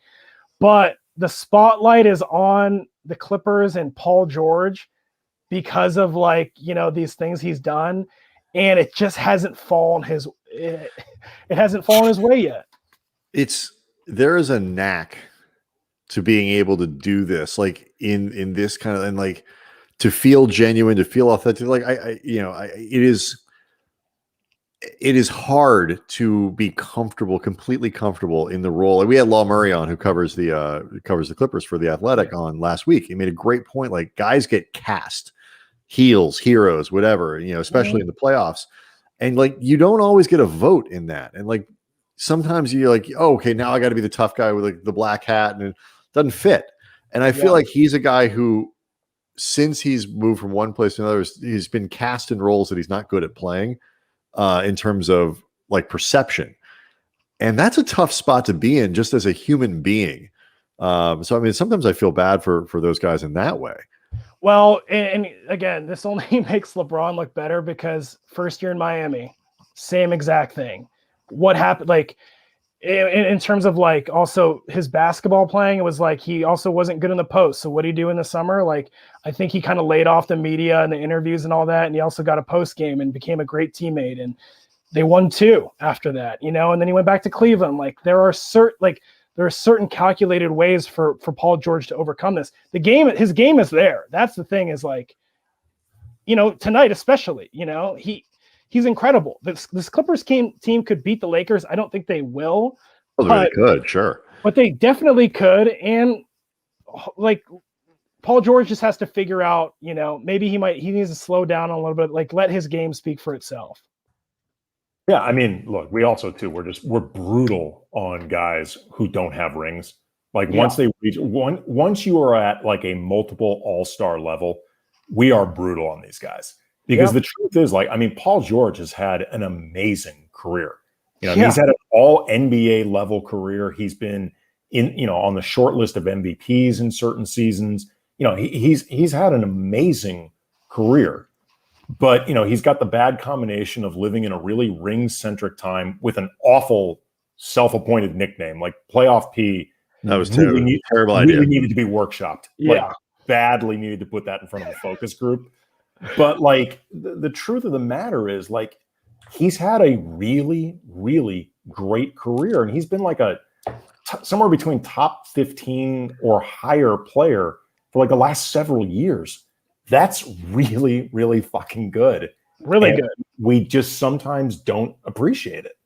but the spotlight is on the Clippers and Paul George because of, like, you know, these things he's done. And it just hasn't fallen it hasn't fallen his way yet. There is a knack to being able to do this, like in this kind of, and like to feel genuine, to feel authentic. Like it is hard to be completely comfortable in the role. And we had Law Murray on, who covers the Clippers for The Athletic, on last week. He made a great point. Like, guys get cast heels, heroes, whatever, you know, especially in the playoffs. And like, you don't always get a vote in that. And like, sometimes you're like, oh, okay, now I got to be the tough guy with like the black hat, and it doesn't fit. And I feel like he's a guy who, since he's moved from one place to another, he's been cast in roles that he's not good at playing, in terms of like perception. And that's a tough spot to be in just as a human being. So, I mean, sometimes I feel bad for those guys in that way. Well, and again, this only makes LeBron look better, because first year in Miami, same exact thing. What happened, like, in terms of like also his basketball playing, it was like he also wasn't good in the post. So what did he do in the summer? Like, I think he kind of laid off the media and the interviews and all that. And he also got a post game and became a great teammate. And they won 2 after that, you know, and then he went back to Cleveland. Like, there are certain calculated ways for Paul George to overcome this. His game is there. That's the thing, is like, you know, tonight especially, you know, he's incredible. This Clippers team could beat the Lakers. I don't think they will. Well, they could, sure. But they definitely could. And like, Paul George just has to figure out, maybe he needs to slow down a little bit, like let his game speak for itself. Yeah, I mean, look, we also too, we're brutal on guys who don't have rings. Like once you are at like a multiple all-star level, we are brutal on these guys. Because the truth is, like, I mean, Paul George has had an amazing career. He's had an all NBA level career. He's been on the short list of MVPs in certain seasons. He's had an amazing career. But, he's got the bad combination of living in a really ring-centric time with an awful self-appointed nickname, like Playoff P. That was terrible idea. Really needed to be workshopped. Yeah. Like, badly needed to put that in front of a focus group. But, like, the truth of the matter is, like, he's had a really, really great career. And he's been like somewhere between top 15 or higher player for, like, the last several years. That's really, really fucking good. Really good. We just sometimes don't appreciate it.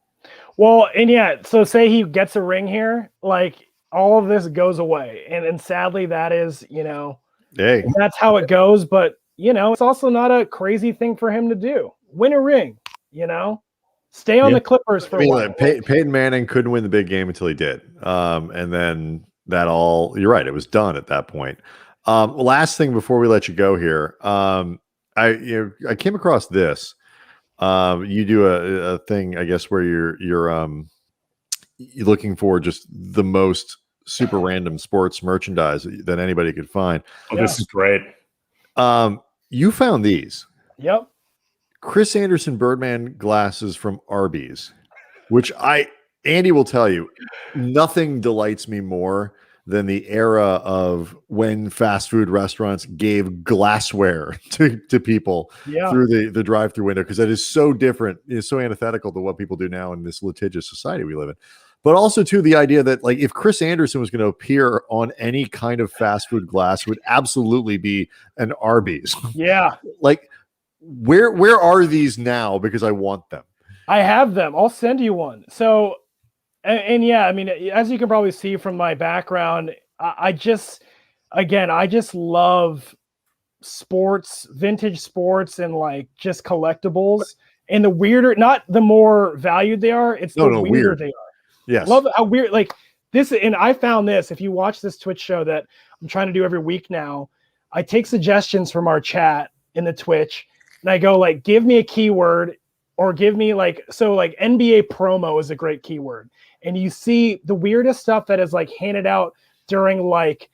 Well, and so say he gets a ring here, like all of this goes away. And sadly that is, that's how it goes. But, it's also not a crazy thing for him to do. Win a ring, stay on the Clippers for a while. Peyton Manning couldn't win the big game until he did. And then you're right. It was done at that point. Last thing before we let you go here, I came across this. You do a thing, I guess, where you're looking for just the most super random sports merchandise that anybody could find. Oh, this is great. You found these. Yep. Chris Anderson Birdman glasses from Arby's, which Andy will tell you, nothing delights me more than the era of when fast food restaurants gave glassware to people through the drive-through window, because that is so different. It's so antithetical to what people do now in this litigious society we live in. But also, too, the idea that, like, if Chris Anderson was going to appear on any kind of fast food glass, it would absolutely be an Arby's. Yeah. Like, where are these now? Because I want them. I have them. I'll send you one. So, and I mean, as you can probably see from my background, I just love sports, vintage sports, and like just collectibles. And the weirder, not the more valued they are, it's the weirder they are. Yes. Love how weird, like this. And I found this, if you watch this Twitch show that I'm trying to do every week now, I take suggestions from our chat in the Twitch and I go like, give me a keyword, or give me like NBA promo is a great keyword. And you see the weirdest stuff that is like handed out during like,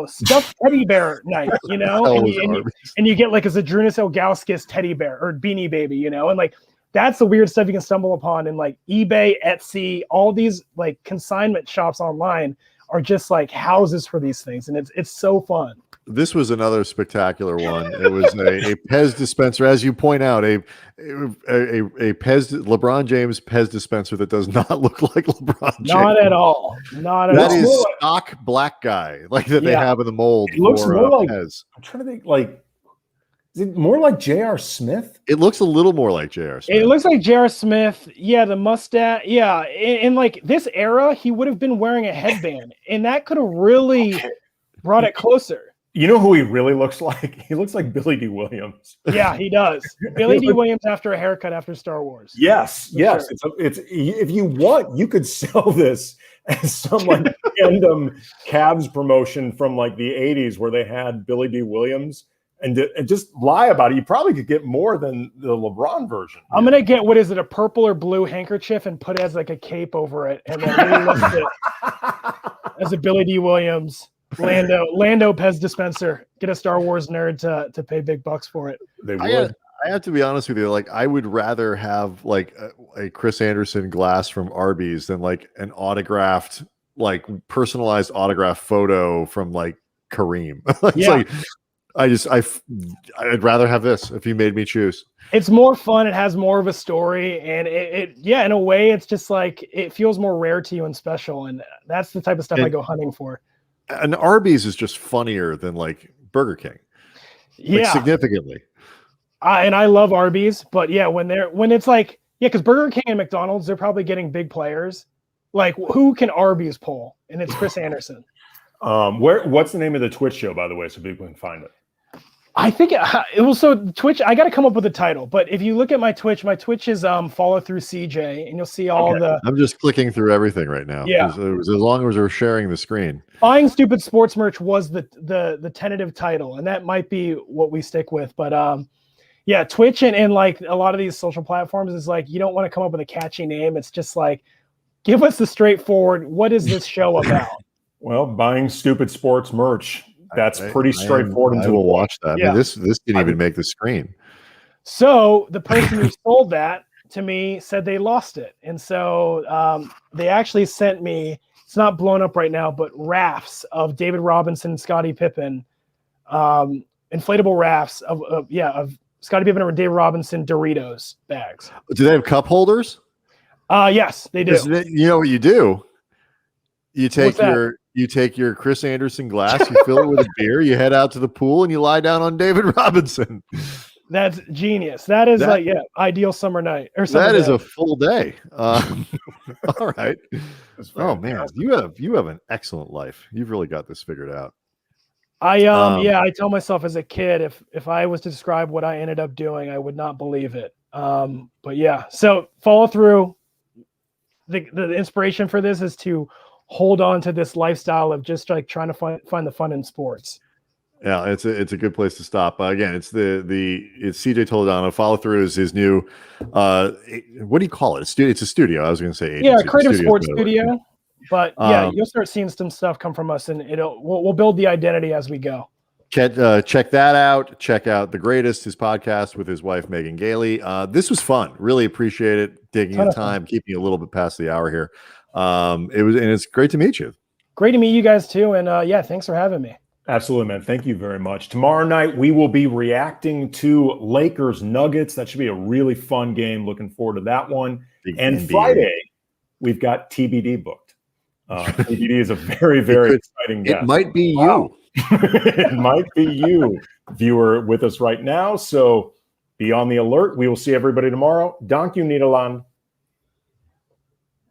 stuffed teddy bear night, and you get like a Zadrunas Ilgauskas teddy bear or Beanie Baby, and like, that's the weird stuff you can stumble upon in like eBay, Etsy, all these like consignment shops online are just like houses for these things. And it's so fun. This was another spectacular one. It was a Pez dispenser, as you point out, a Pez LeBron James Pez dispenser that does not look like LeBron James. Not at all. Not at all. That is stock black guy, like that they have in the mold. It looks more like Pez. I'm trying to think, like, is it more like J.R. Smith? It looks a little more like J.R. Smith. It looks like J.R. Smith. Yeah, the mustache. Yeah, in like this era, he would have been wearing a headband, and that could have really brought it closer. You know who he really looks like? He looks like Billy D. Williams. Yeah, he does. Billy D. Williams after a haircut after Star Wars. Yes. Sure. It's if you want, you could sell this as some like random Cavs promotion from like the 80s where they had Billy D. Williams and just lie about it. You probably could get more than the LeBron version. I'm gonna get, what is it, a purple or blue handkerchief and put it as like a cape over it, and then relist it as a Billy D. Williams. Lando Pez dispenser. Get a Star Wars nerd to pay big bucks for it. They would. I have to be honest with you. Like, I would rather have like a Chris Anderson glass from Arby's than like an autographed, like personalized autograph photo from like Kareem. Like, I'd rather have this if you made me choose. It's more fun. It has more of a story, and it in a way, it's just like it feels more rare to you and special, and that's the type of stuff I go hunting for. And Arby's is just funnier than like Burger King. Like, significantly. And I love Arby's, but when it's like, because Burger King and McDonald's, they're probably getting big players. Like, who can Arby's pull? And it's Chris Anderson. What's the name of the Twitch show, by the way, so people can find it? I think it was so Twitch. I got to come up with a title, but if you look at my Twitch is follow through CJ, and you'll see all the. I'm just clicking through everything right now. Yeah, it was as long as we're sharing the screen. Buying stupid sports merch was the tentative title, and that might be what we stick with. But yeah, Twitch and like a lot of these social platforms is like you don't want to come up with a catchy name. It's just like give us the straightforward. What is this show about? Well, buying stupid sports merch. That's pretty straightforward. I will watch that. Yeah. I mean, this didn't even make the screen. So the person who sold that to me said they lost it. And so they actually sent me, it's not blown up right now, but rafts of David Robinson, Scottie Pippen, inflatable rafts of Scottie Pippen or David Robinson Doritos bags. Do they have cup holders? Yes, they do. You know what you do? You take your Chris Anderson glass, you fill it with a beer, you head out to the pool, and you lie down on David Robinson. That's genius. That is ideal summer night. Or that is a full day. All right. Oh man, you have an excellent life. You've really got this figured out. I tell myself as a kid, if I was to describe what I ended up doing, I would not believe it. But yeah, so follow through. The inspiration for this is to hold on to this lifestyle of just like trying to find the fun in sports. Yeah, it's a good place to stop. Again, it's it's CJ Toledano. Follow through is his new what do you call it? It's a studio. I was going to say agency, creative sports studio. But you'll start seeing some stuff come from us, and we'll build the identity as we go. Check that out. Check out The Greatest, his podcast with his wife Megan Gailey. This was fun. Really appreciate it. Taking the time, keeping a little bit past the hour here. It's great to meet you. Great to meet you guys too. And thanks for having me. Absolutely, man. Thank you very much. Tomorrow night, we will be reacting to Lakers Nuggets. That should be a really fun game. Looking forward to that one. And Friday, we've got TBD booked. TBD is a very, very exciting guest. It might be you. It might be you, viewer, with us right now. So be on the alert. We will see everybody tomorrow. Dank u, Nederland.